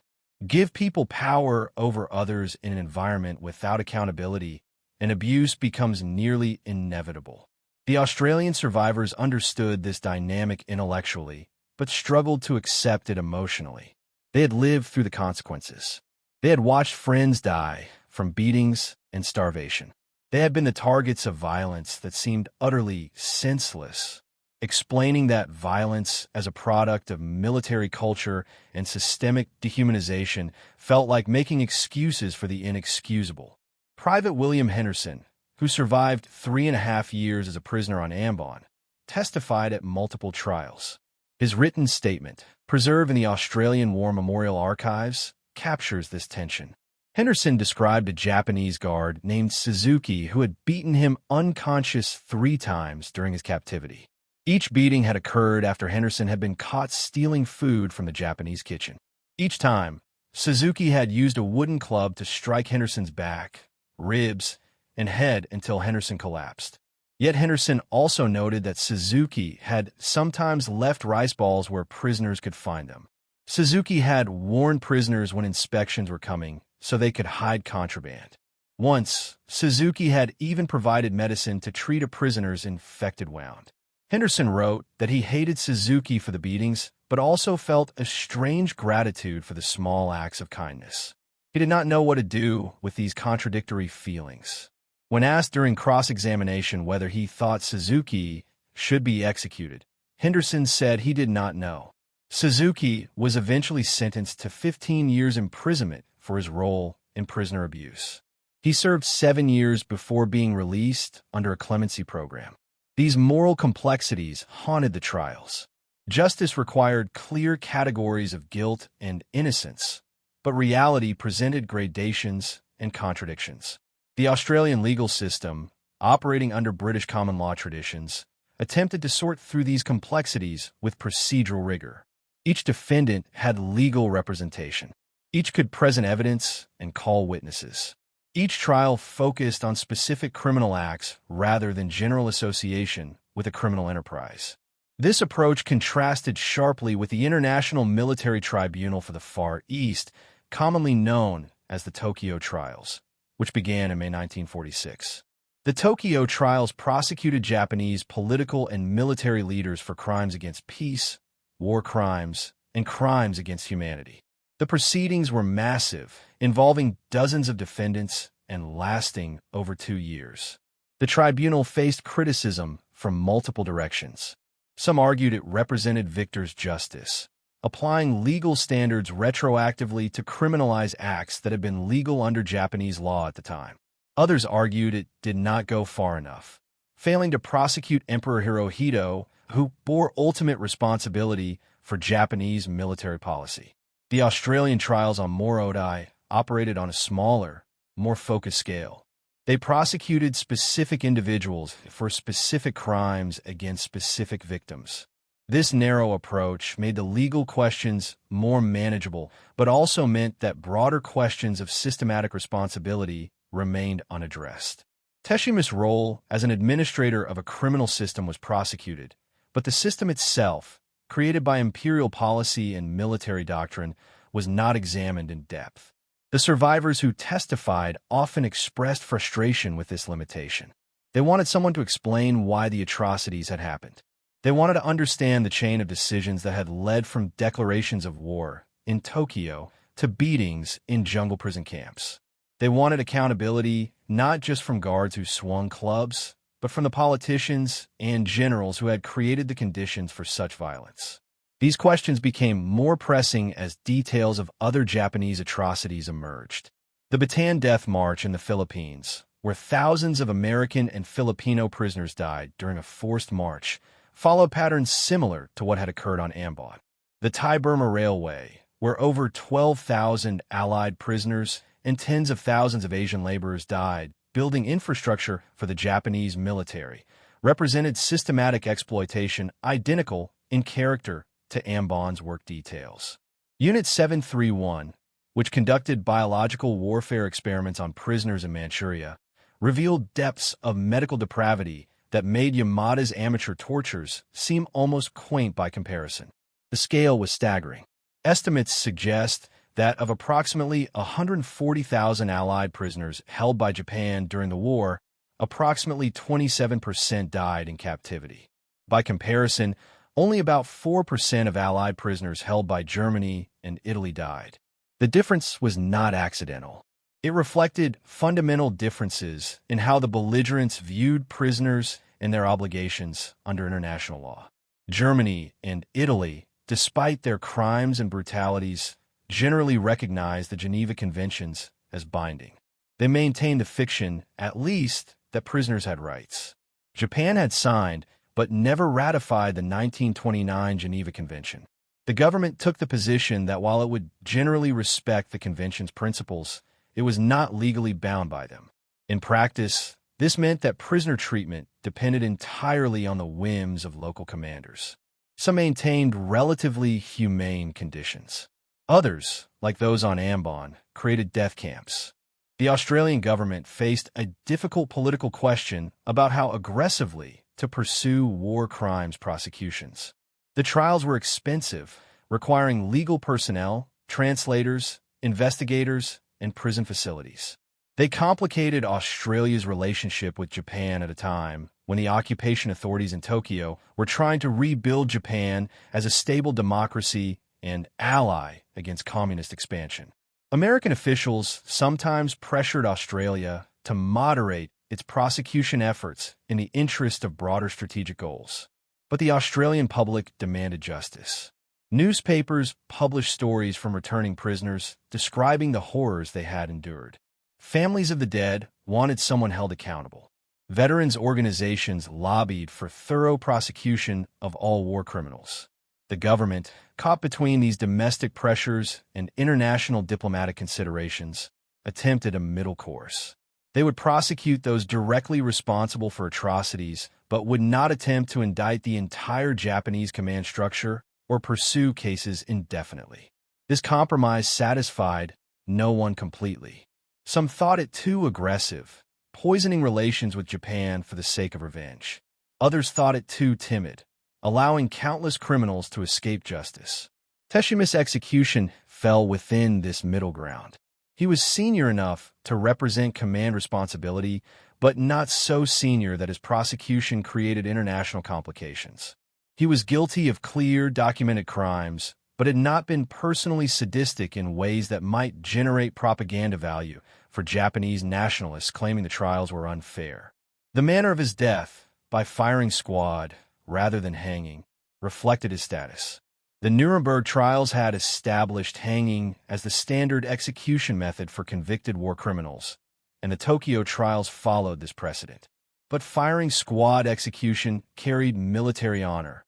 Give people power over others in an environment without accountability, and abuse becomes nearly inevitable. The Australian survivors understood this dynamic intellectually, but struggled to accept it emotionally. They had lived through the consequences. They had watched friends die from beatings and starvation. They had been the targets of violence that seemed utterly senseless. Explaining that violence as a product of military culture and systemic dehumanization felt like making excuses for the inexcusable. Private William Henderson, who survived 3.5 years as a prisoner on Ambon, testified at multiple trials. His written statement, preserved in the Australian War Memorial Archives, captures this tension. Henderson described a Japanese guard named Suzuki who had beaten him unconscious 3 times during his captivity. Each beating had occurred after Henderson had been caught stealing food from the Japanese kitchen. Each time, Suzuki had used a wooden club to strike Henderson's back, ribs, and head until Henderson collapsed. Yet Henderson also noted that Suzuki had sometimes left rice balls where prisoners could find them. Suzuki had warned prisoners when inspections were coming so they could hide contraband. Once, Suzuki had even provided medicine to treat a prisoner's infected wound. Henderson wrote that he hated Suzuki for the beatings, but also felt a strange gratitude for the small acts of kindness. He did not know what to do with these contradictory feelings. When asked during cross-examination whether he thought Suzuki should be executed, Henderson said he did not know. Suzuki was eventually sentenced to 15 years imprisonment for his role in prisoner abuse. He served 7 years before being released under a clemency program. These moral complexities haunted the trials. Justice required clear categories of guilt and innocence, but reality presented gradations and contradictions. The Australian legal system, operating under British common law traditions, attempted to sort through these complexities with procedural rigor. Each defendant had legal representation. Each could present evidence and call witnesses. Each trial focused on specific criminal acts rather than general association with a criminal enterprise. This approach contrasted sharply with the International Military Tribunal for the Far East, commonly known as the Tokyo Trials, which began in May 1946. The Tokyo Trials prosecuted Japanese political and military leaders for crimes against peace, war crimes, and crimes against humanity. The proceedings were massive, involving dozens of defendants and lasting over 2 years. The tribunal faced criticism from multiple directions. Some argued it represented victors' justice, applying legal standards retroactively to criminalize acts that had been legal under Japanese law at the time. Others argued it did not go far enough, failing to prosecute Emperor Hirohito, who bore ultimate responsibility for Japanese military policy. The Australian trials on Morotai operated on a smaller, more focused scale. They prosecuted specific individuals for specific crimes against specific victims. This narrow approach made the legal questions more manageable, but also meant that broader questions of systematic responsibility remained unaddressed. Teshima's role as an administrator of a criminal system was prosecuted, but the system itself, created by imperial policy and military doctrine, was not examined in depth. The survivors who testified often expressed frustration with this limitation. They wanted someone to explain why the atrocities had happened. They wanted to understand the chain of decisions that had led from declarations of war in Tokyo to beatings in jungle prison camps. They wanted accountability not just from guards who swung clubs, but from the politicians and generals who had created the conditions for such violence. These questions became more pressing as details of other Japanese atrocities emerged. The Bataan Death March in the Philippines, where thousands of American and Filipino prisoners died during a forced march, followed patterns similar to what had occurred on Ambon. The Thai-Burma Railway, where over 12,000 Allied prisoners and tens of thousands of Asian laborers died, building infrastructure for the Japanese military, represented systematic exploitation identical in character to Ambon's work details. Unit 731, which conducted biological warfare experiments on prisoners in Manchuria, revealed depths of medical depravity that made Yamada's amateur tortures seem almost quaint by comparison. The scale was staggering. Estimates suggest that of approximately 140,000 Allied prisoners held by Japan during the war, approximately 27% died in captivity. By comparison, only about 4% of Allied prisoners held by Germany and Italy died. The difference was not accidental. It reflected fundamental differences in how the belligerents viewed prisoners and their obligations under international law. Germany and Italy, despite their crimes and brutalities, generally recognized the Geneva Conventions as binding. They maintained the fiction, at least, that prisoners had rights. Japan had signed, but never ratified the 1929 Geneva Convention. The government took the position that while it would generally respect the convention's principles, it was not legally bound by them. In practice, this meant that prisoner treatment depended entirely on the whims of local commanders. Some maintained relatively humane conditions. Others, like those on Ambon, created death camps. The Australian government faced a difficult political question about how aggressively to pursue war crimes prosecutions. The trials were expensive, requiring legal personnel, translators, investigators, and prison facilities. They complicated Australia's relationship with Japan at a time when the occupation authorities in Tokyo were trying to rebuild Japan as a stable democracy and ally against communist expansion. American officials sometimes pressured Australia to moderate its prosecution efforts in the interest of broader strategic goals. But the Australian public demanded justice. Newspapers published stories from returning prisoners describing the horrors they had endured. Families of the dead wanted someone held accountable. Veterans organizations lobbied for thorough prosecution of all war criminals. The government, caught between these domestic pressures and international diplomatic considerations, attempted a middle course. They would prosecute those directly responsible for atrocities, but would not attempt to indict the entire Japanese command structure or pursue cases indefinitely. This compromise satisfied no one completely. Some thought it too aggressive, poisoning relations with Japan for the sake of revenge. Others thought it too timid, allowing countless criminals to escape justice. Teshima's execution fell within this middle ground. He was senior enough to represent command responsibility, but not so senior that his prosecution created international complications. He was guilty of clear, documented crimes, but had not been personally sadistic in ways that might generate propaganda value for Japanese nationalists claiming the trials were unfair. The manner of his death, by firing squad rather than hanging, reflected his status. The Nuremberg trials had established hanging as the standard execution method for convicted war criminals, and the Tokyo trials followed this precedent. But firing squad execution carried military honor,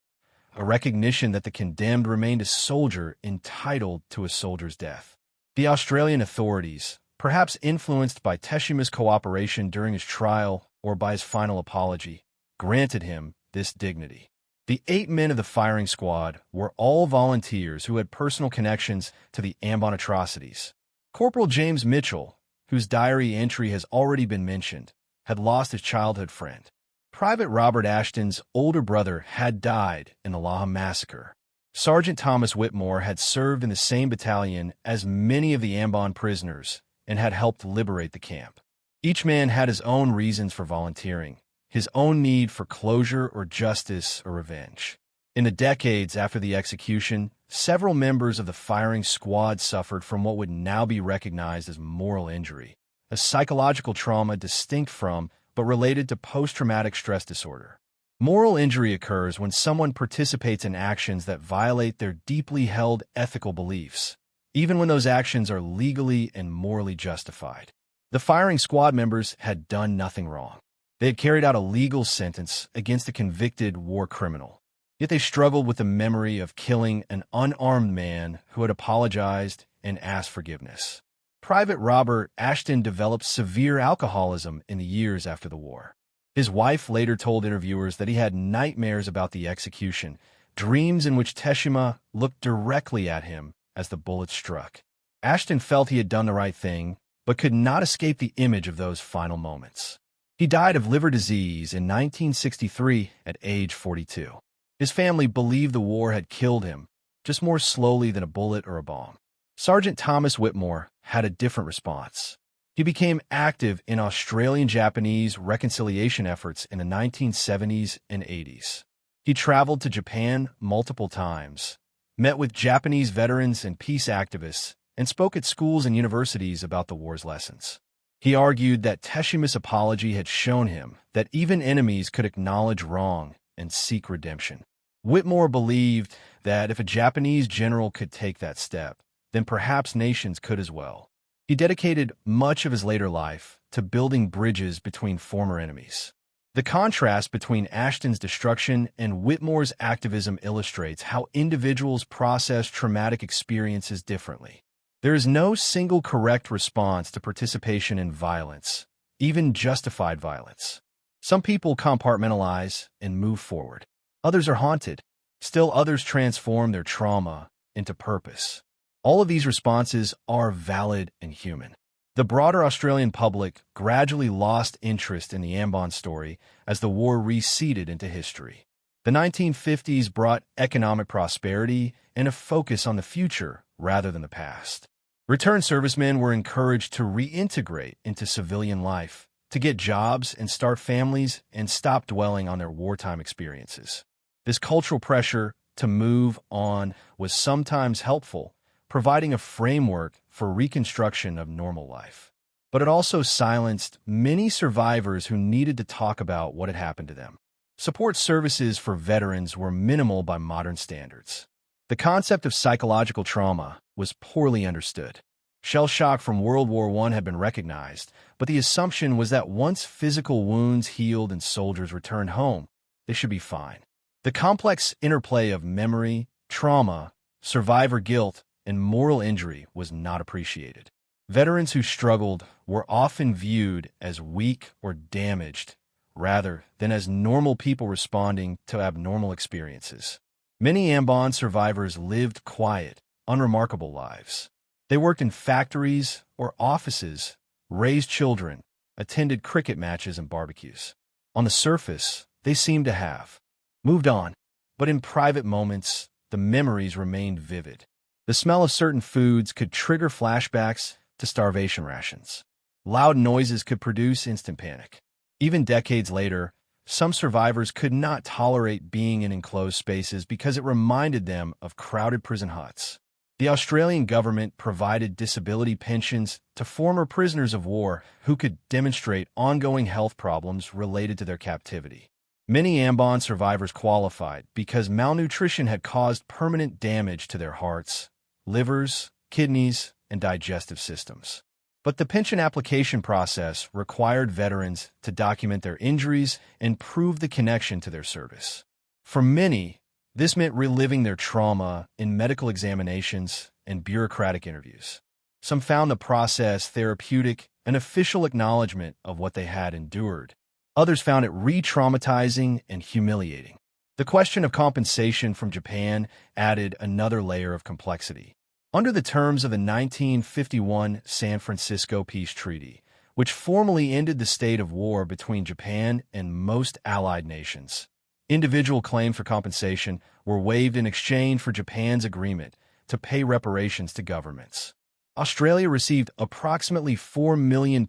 a recognition that the condemned remained a soldier entitled to a soldier's death. The Australian authorities, perhaps influenced by Teshima's cooperation during his trial or by his final apology, granted him this dignity. The 8 men of the firing squad were all volunteers who had personal connections to the Ambon atrocities. Corporal James Mitchell, whose diary entry has already been mentioned, had lost his childhood friend. Private Robert Ashton's older brother had died in the Laham Massacre. Sergeant Thomas Whitmore had served in the same battalion as many of the Ambon prisoners and had helped liberate the camp. Each man had his own reasons for volunteering, his own need for closure or justice or revenge. In the decades after the execution, several members of the firing squad suffered from what would now be recognized as moral injury, a psychological trauma distinct from but related to post-traumatic stress disorder. Moral injury occurs when someone participates in actions that violate their deeply held ethical beliefs, even when those actions are legally and morally justified. The firing squad members had done nothing wrong. They had carried out a legal sentence against a convicted war criminal. Yet they struggled with the memory of killing an unarmed man who had apologized and asked forgiveness. Private Robert Ashton developed severe alcoholism in the years after the war. His wife later told interviewers that he had nightmares about the execution, dreams in which Teshima looked directly at him as the bullet struck. Ashton felt he had done the right thing, but could not escape the image of those final moments. He died of liver disease in 1963 at age 42. His family believed the war had killed him, just more slowly than a bullet or a bomb. Sergeant Thomas Whitmore had a different response. He became active in Australian-Japanese reconciliation efforts in the 1970s and 80s. He traveled to Japan multiple times, met with Japanese veterans and peace activists, and spoke at schools and universities about the war's lessons. He argued that Teshima's apology had shown him that even enemies could acknowledge wrong and seek redemption. Whitmore believed that if a Japanese general could take that step, then perhaps nations could as well. He dedicated much of his later life to building bridges between former enemies. The contrast between Ashton's destruction and Whitmore's activism illustrates how individuals process traumatic experiences differently. There is no single correct response to participation in violence, even justified violence. Some people compartmentalize and move forward. Others are haunted. Still others transform their trauma into purpose. All of these responses are valid and human. The broader Australian public gradually lost interest in the Ambon story as the war receded into history. The 1950s brought economic prosperity and a focus on the future rather than the past. Returned servicemen were encouraged to reintegrate into civilian life, to get jobs and start families and stop dwelling on their wartime experiences. This cultural pressure to move on was sometimes helpful, providing a framework for reconstruction of normal life. But it also silenced many survivors who needed to talk about what had happened to them. Support services for veterans were minimal by modern standards. The concept of psychological trauma was poorly understood. Shell shock from World War I had been recognized, but the assumption was that once physical wounds healed and soldiers returned home, they should be fine. The complex interplay of memory, trauma, survivor guilt, and moral injury was not appreciated. Veterans who struggled were often viewed as weak or damaged, rather than as normal people responding to abnormal experiences. Many Ambon survivors lived quiet, unremarkable lives. They worked in factories or offices, raised children, attended cricket matches and barbecues. On the surface, they seemed to have moved on, but in private moments, the memories remained vivid. The smell of certain foods could trigger flashbacks to starvation rations. Loud noises could produce instant panic. Even decades later, some survivors could not tolerate being in enclosed spaces because it reminded them of crowded prison huts. The Australian government provided disability pensions to former prisoners of war who could demonstrate ongoing health problems related to their captivity. Many Ambon survivors qualified because malnutrition had caused permanent damage to their hearts, livers, kidneys, and digestive systems. But the pension application process required veterans to document their injuries and prove the connection to their service. For many, this meant reliving their trauma in medical examinations and bureaucratic interviews. Some found the process therapeutic, an official acknowledgment of what they had endured. Others found it re-traumatizing and humiliating. The question of compensation from Japan added another layer of complexity. Under the terms of the 1951 San Francisco Peace Treaty, which formally ended the state of war between Japan and most allied nations, individual claims for compensation were waived in exchange for Japan's agreement to pay reparations to governments. Australia received approximately £4 million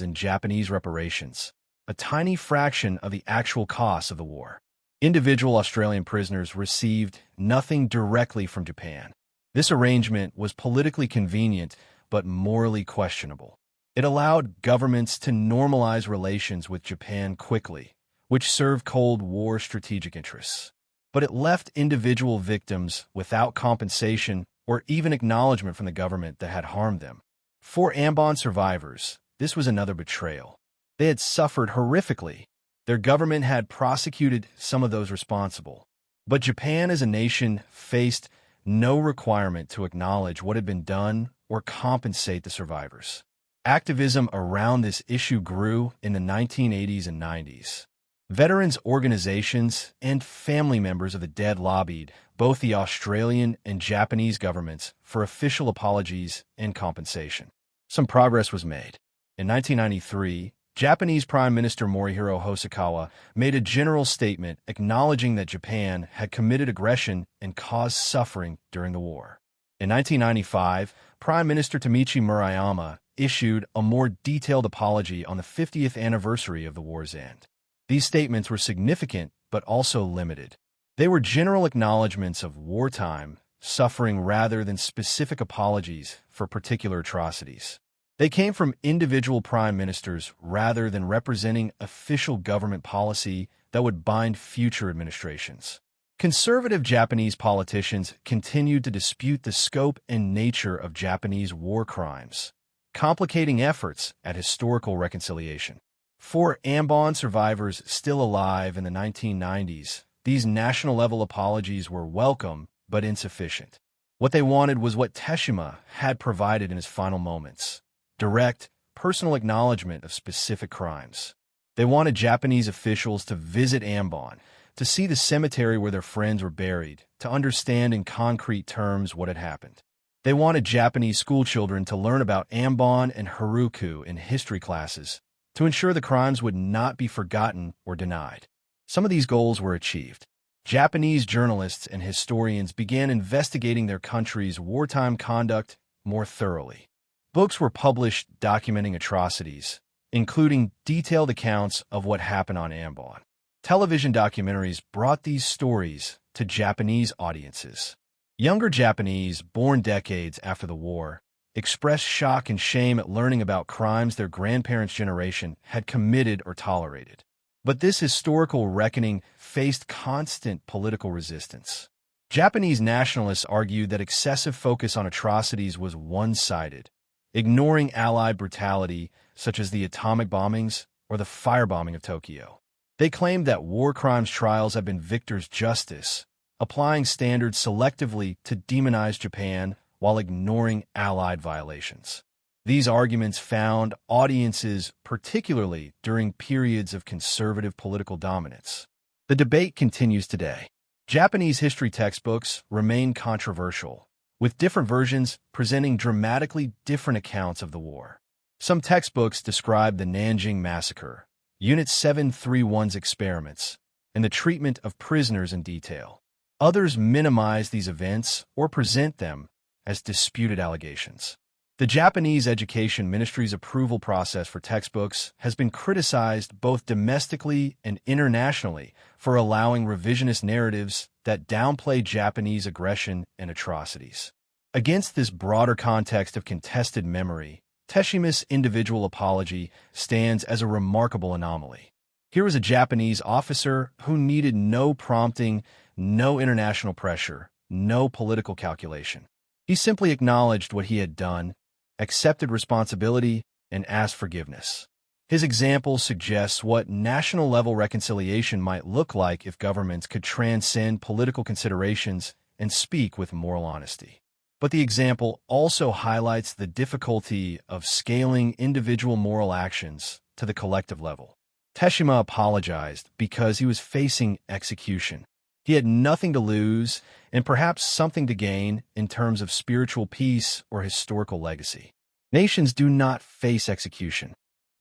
in Japanese reparations, a tiny fraction of the actual costs of the war. Individual Australian prisoners received nothing directly from Japan. This arrangement was politically convenient but morally questionable. It allowed governments to normalize relations with Japan quickly, which served Cold War strategic interests. But it left individual victims without compensation or even acknowledgement from the government that had harmed them. For Ambon survivors, this was another betrayal. They had suffered horrifically. Their government had prosecuted some of those responsible. But Japan as a nation faced no requirement to acknowledge what had been done or compensate the survivors. Activism around this issue grew in the 1980s and 90s. Veterans organizations and family members of the dead lobbied both the Australian and Japanese governments for official apologies and compensation. Some progress was made. In 1993, Japanese Prime Minister Morihiro Hosokawa made a general statement acknowledging that Japan had committed aggression and caused suffering during the war. In 1995, Prime Minister Tomichi Murayama issued a more detailed apology on the 50th anniversary of the war's end. These statements were significant but also limited. They were general acknowledgments of wartime suffering rather than specific apologies for particular atrocities. They came from individual prime ministers rather than representing official government policy that would bind future administrations. Conservative Japanese politicians continued to dispute the scope and nature of Japanese war crimes, complicating efforts at historical reconciliation. For Ambon survivors still alive in the 1990s, these national-level apologies were welcome but insufficient. What they wanted was what Teshima had provided in his final moments: direct, personal acknowledgement of specific crimes. They wanted Japanese officials to visit Ambon, to see the cemetery where their friends were buried, to understand in concrete terms what had happened. They wanted Japanese schoolchildren to learn about Ambon and Haruku in history classes, to ensure the crimes would not be forgotten or denied. Some of these goals were achieved. Japanese journalists and historians began investigating their country's wartime conduct more thoroughly. Books were published documenting atrocities, including detailed accounts of what happened on Ambon. Television documentaries brought these stories to Japanese audiences. Younger Japanese, born decades after the war, expressed shock and shame at learning about crimes their grandparents' generation had committed or tolerated. But this historical reckoning faced constant political resistance. Japanese nationalists argued that excessive focus on atrocities was one-sided, ignoring Allied brutality such as the atomic bombings or the firebombing of Tokyo. They claimed that war crimes trials had been victor's justice, applying standards selectively to demonize Japan while ignoring Allied violations. These arguments found audiences particularly during periods of conservative political dominance. The debate continues today. Japanese history textbooks remain controversial, with different versions presenting dramatically different accounts of the war. Some textbooks describe the Nanjing Massacre, Unit 731's experiments, and the treatment of prisoners in detail. Others minimize these events or present them as disputed allegations. The Japanese Education Ministry's approval process for textbooks has been criticized both domestically and internationally for allowing revisionist narratives that downplay Japanese aggression and atrocities. Against this broader context of contested memory, Teshima's individual apology stands as a remarkable anomaly. Here was a Japanese officer who needed no prompting, no international pressure, no political calculation. He simply acknowledged what he had done, accepted responsibility, and asked forgiveness. His example suggests what national-level reconciliation might look like if governments could transcend political considerations and speak with moral honesty. But the example also highlights the difficulty of scaling individual moral actions to the collective level. Teshima apologized because he was facing execution. He had nothing to lose and perhaps something to gain in terms of spiritual peace or historical legacy. Nations do not face execution.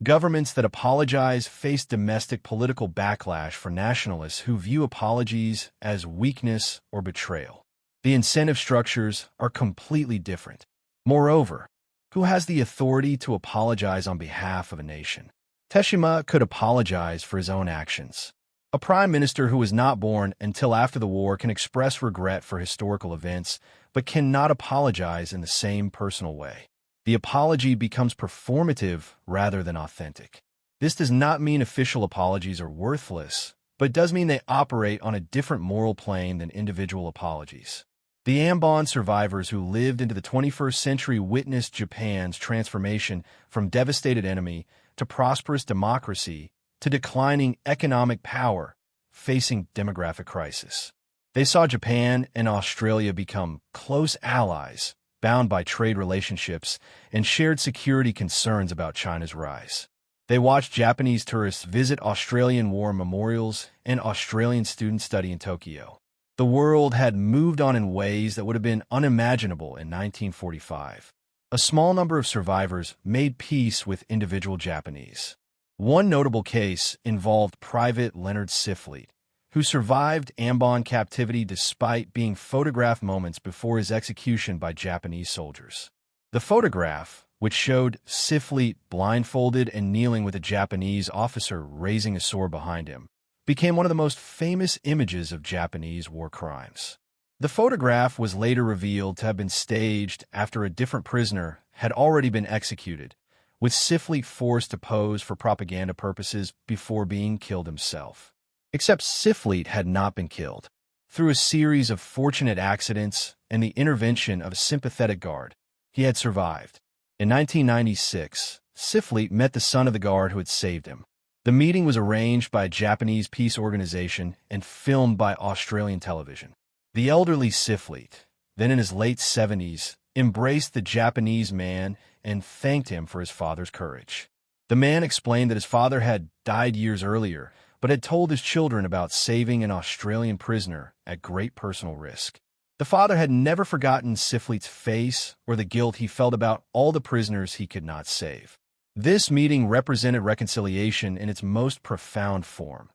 Governments that apologize face domestic political backlash for nationalists who view apologies as weakness or betrayal. The incentive structures are completely different. Moreover, who has the authority to apologize on behalf of a nation? Teshima could apologize for his own actions. A prime minister who was not born until after the war can express regret for historical events, but cannot apologize in the same personal way. The apology becomes performative rather than authentic. This does not mean official apologies are worthless, but does mean they operate on a different moral plane than individual apologies. The Ambon survivors who lived into the 21st century witnessed Japan's transformation from devastated enemy to prosperous democracy to declining economic power, facing demographic crisis. They saw Japan and Australia become close allies, bound by trade relationships and shared security concerns about China's rise. They watched Japanese tourists visit Australian war memorials and Australian students study in Tokyo. The world had moved on in ways that would have been unimaginable in 1945. A small number of survivors made peace with individual Japanese. One notable case involved Private Leonard Siflete, who survived Ambon captivity despite being photographed moments before his execution by Japanese soldiers. The photograph, which showed Siflete blindfolded and kneeling with a Japanese officer raising a sword behind him, became one of the most famous images of Japanese war crimes. The photograph was later revealed to have been staged after a different prisoner had already been executed, with Siflete forced to pose for propaganda purposes before being killed himself. Except Siflete had not been killed. Through a series of fortunate accidents and the intervention of a sympathetic guard, he had survived. In 1996, Siflete met the son of the guard who had saved him. The meeting was arranged by a Japanese peace organization and filmed by Australian television. The elderly Siflete, then in his late 70s, embraced the Japanese man and thanked him for his father's courage. The man explained that his father had died years earlier, but had told his children about saving an Australian prisoner at great personal risk. The father had never forgotten Siflete's face or the guilt he felt about all the prisoners he could not save. This meeting represented reconciliation in its most profound form.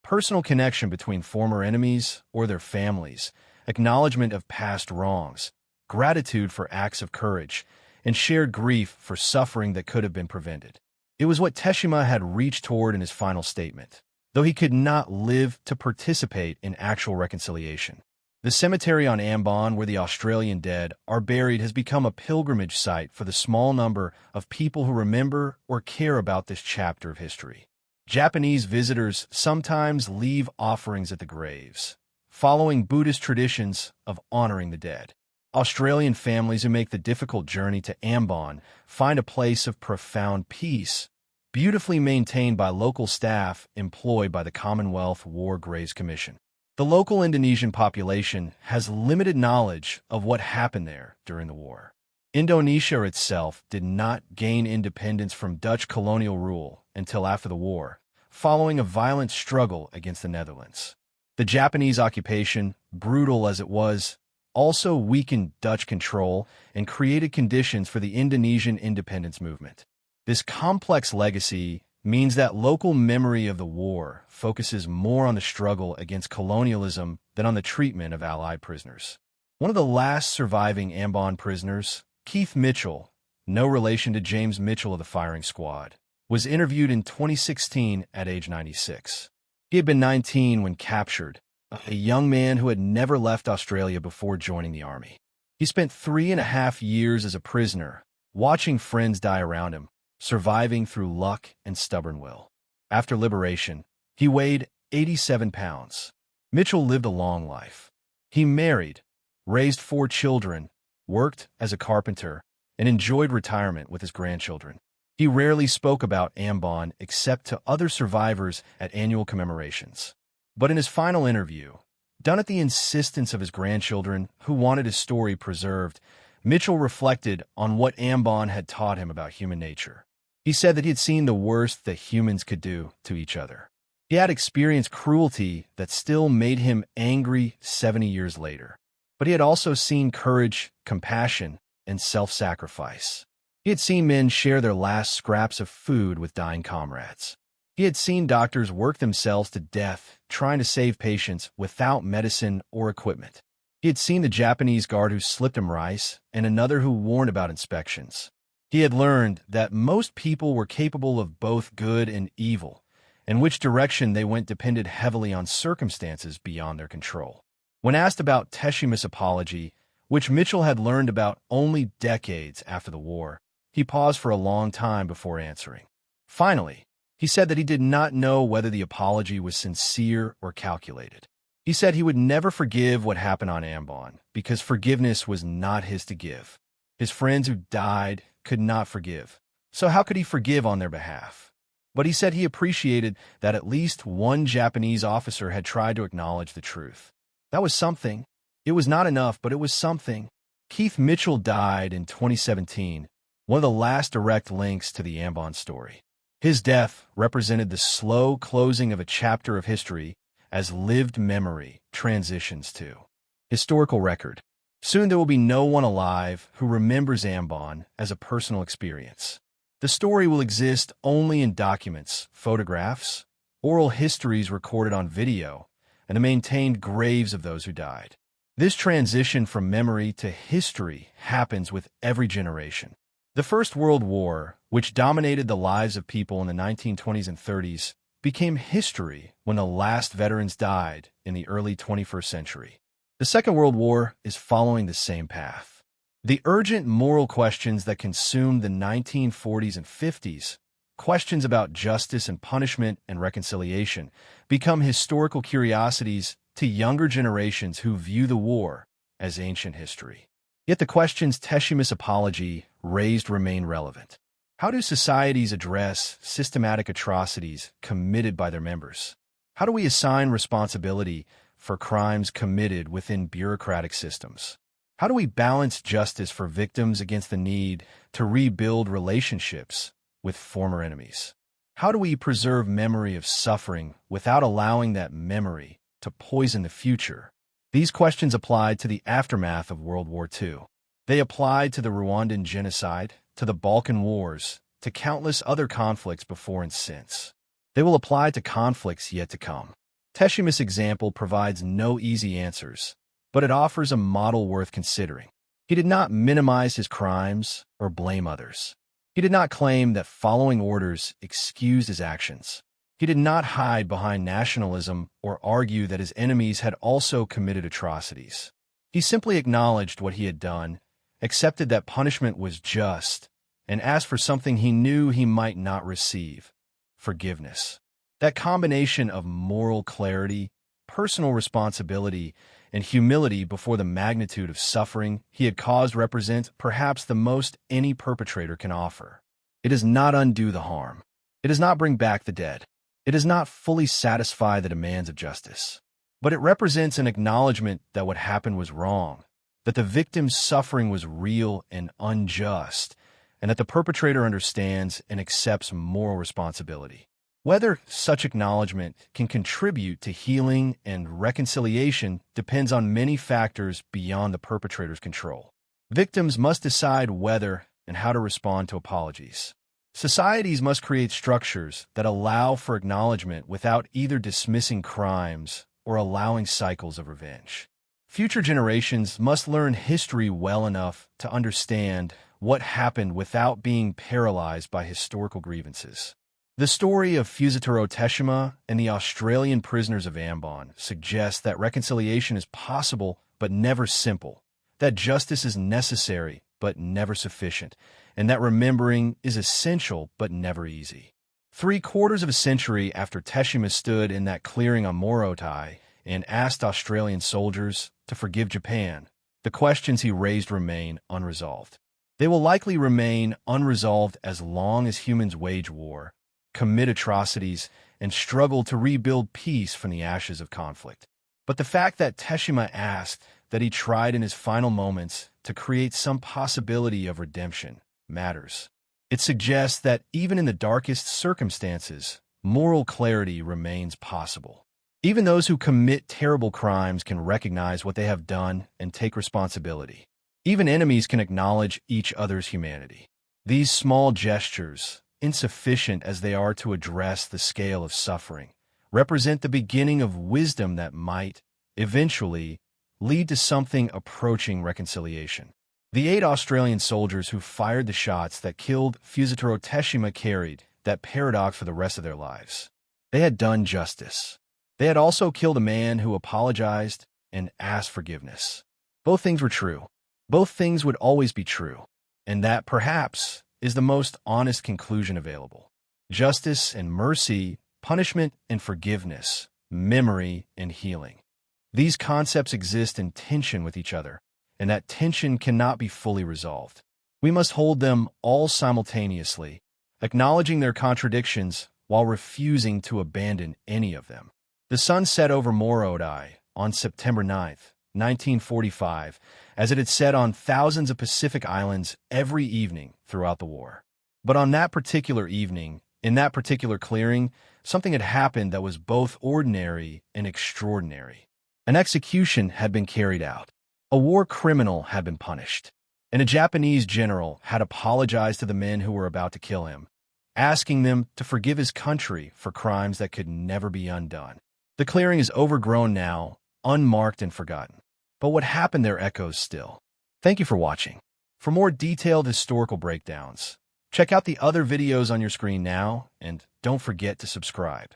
Personal connection between former enemies or their families, acknowledgment of past wrongs, gratitude for acts of courage, and shared grief for suffering that could have been prevented. It was what Teshima had reached toward in his final statement, though he could not live to participate in actual reconciliation. The cemetery on Ambon, where the Australian dead are buried, has become a pilgrimage site for the small number of people who remember or care about this chapter of history. Japanese visitors sometimes leave offerings at the graves, following Buddhist traditions of honoring the dead. Australian families who make the difficult journey to Ambon find a place of profound peace, beautifully maintained by local staff employed by the Commonwealth War Graves Commission. The local Indonesian population has limited knowledge of what happened there during the war. Indonesia itself did not gain independence from Dutch colonial rule until after the war, following a violent struggle against the Netherlands. The Japanese occupation, brutal as it was, also weakened Dutch control and created conditions for the Indonesian independence movement. This complex legacy means that local memory of the war focuses more on the struggle against colonialism than on the treatment of Allied prisoners. One of the last surviving Ambon prisoners, Keith Mitchell, no relation to James Mitchell of the firing squad, was interviewed in 2016 at age 96. He had been 19 when captured, a young man who had never left Australia before joining the army. He spent 3.5 years as a prisoner, watching friends die around him, surviving through luck and stubborn will. After liberation, he weighed 87 pounds. Mitchell lived a long life. He married, raised 4 children, worked as a carpenter, and enjoyed retirement with his grandchildren. He rarely spoke about Ambon except to other survivors at annual commemorations. But in his final interview, done at the insistence of his grandchildren who wanted his story preserved, Mitchell reflected on what Ambon had taught him about human nature. He said that he had seen the worst that humans could do to each other. He had experienced cruelty that still made him angry 70 years later. But he had also seen courage, compassion, and self-sacrifice. He had seen men share their last scraps of food with dying comrades. He had seen doctors work themselves to death trying to save patients without medicine or equipment. He had seen the Japanese guard who slipped him rice and another who warned about inspections. He had learned that most people were capable of both good and evil, and which direction they went depended heavily on circumstances beyond their control. When asked about Teshima's apology, which Mitchell had learned about only decades after the war, he paused for a long time before answering. Finally, he said that he did not know whether the apology was sincere or calculated. He said he would never forgive what happened on Ambon because forgiveness was not his to give. His friends who died could not forgive. So how could he forgive on their behalf? But he said he appreciated that at least one Japanese officer had tried to acknowledge the truth. That was something. It was not enough, but it was something. Keith Mitchell died in 2017, one of the last direct links to the Ambon story. His death represented the slow closing of a chapter of history as lived memory transitions to historical record. Soon there will be no one alive who remembers Ambon as a personal experience. The story will exist only in documents, photographs, oral histories recorded on video, and the maintained graves of those who died. This transition from memory to history happens with every generation. The First World War, which dominated the lives of people in the 1920s and 30s, became history when the last veterans died in the early 21st century. The Second World War is following the same path. The urgent moral questions that consumed the 1940s and 50s, questions about justice and punishment and reconciliation, become historical curiosities to younger generations who view the war as ancient history. Yet the questions Teshima's apology raised remain relevant. How do societies address systematic atrocities committed by their members? How do we assign responsibility for crimes committed within bureaucratic systems? How do we balance justice for victims against the need to rebuild relationships with former enemies? How do we preserve memory of suffering without allowing that memory to poison the future? These questions applied to the aftermath of World War II. They applied to the Rwandan genocide, to the Balkan Wars, to countless other conflicts before and since. They will apply to conflicts yet to come. Teshima's example provides no easy answers, but it offers a model worth considering. He did not minimize his crimes or blame others. He did not claim that following orders excused his actions. He did not hide behind nationalism or argue that his enemies had also committed atrocities. He simply acknowledged what he had done, accepted that punishment was just, and asked for something he knew he might not receive: forgiveness. That combination of moral clarity, personal responsibility, and humility before the magnitude of suffering he had caused represents perhaps the most any perpetrator can offer. It does not undo the harm. It does not bring back the dead. It does not fully satisfy the demands of justice. But it represents an acknowledgment that what happened was wrong, that the victim's suffering was real and unjust, and that the perpetrator understands and accepts moral responsibility. Whether such acknowledgment can contribute to healing and reconciliation depends on many factors beyond the perpetrator's control. Victims must decide whether and how to respond to apologies. Societies must create structures that allow for acknowledgment without either dismissing crimes or allowing cycles of revenge. Future generations must learn history well enough to understand what happened without being paralyzed by historical grievances. The story of Fusataro Teshima and the Australian prisoners of Ambon suggests that reconciliation is possible but never simple, that justice is necessary but never sufficient, and that remembering is essential but never easy. 3/4 of a century after Teshima stood in that clearing on Morotai and asked Australian soldiers to forgive Japan, the questions he raised remain unresolved. They will likely remain unresolved as long as humans wage war, commit atrocities, and struggle to rebuild peace from the ashes of conflict. But the fact that Teshima asked, that he tried in his final moments to create some possibility of redemption, matters. It suggests that even in the darkest circumstances, moral clarity remains possible. Even those who commit terrible crimes can recognize what they have done and take responsibility. Even enemies can acknowledge each other's humanity. These small gestures, insufficient as they are to address the scale of suffering, represent the beginning of wisdom that might, eventually, lead to something approaching reconciliation. The 8 Australian soldiers who fired the shots that killed Fusataro Teshima carried that paradox for the rest of their lives. They had done justice. They had also killed a man who apologized and asked forgiveness. Both things were true. Both things would always be true. And that, perhaps, is the most honest conclusion available. Justice and mercy, punishment and forgiveness, memory and healing. These concepts exist in tension with each other, and that tension cannot be fully resolved. We must hold them all simultaneously, acknowledging their contradictions while refusing to abandon any of them. The sun set over Morotai on September 9th, 1945, as it had set on thousands of Pacific islands every evening throughout the war. But on that particular evening, in that particular clearing, something had happened that was both ordinary and extraordinary. An execution had been carried out. A war criminal had been punished. And a Japanese general had apologized to the men who were about to kill him, asking them to forgive his country for crimes that could never be undone. The clearing is overgrown now, unmarked and forgotten. But what happened there echoes still. Thank you for watching. For more detailed historical breakdowns, check out the other videos on your screen now, and don't forget to subscribe.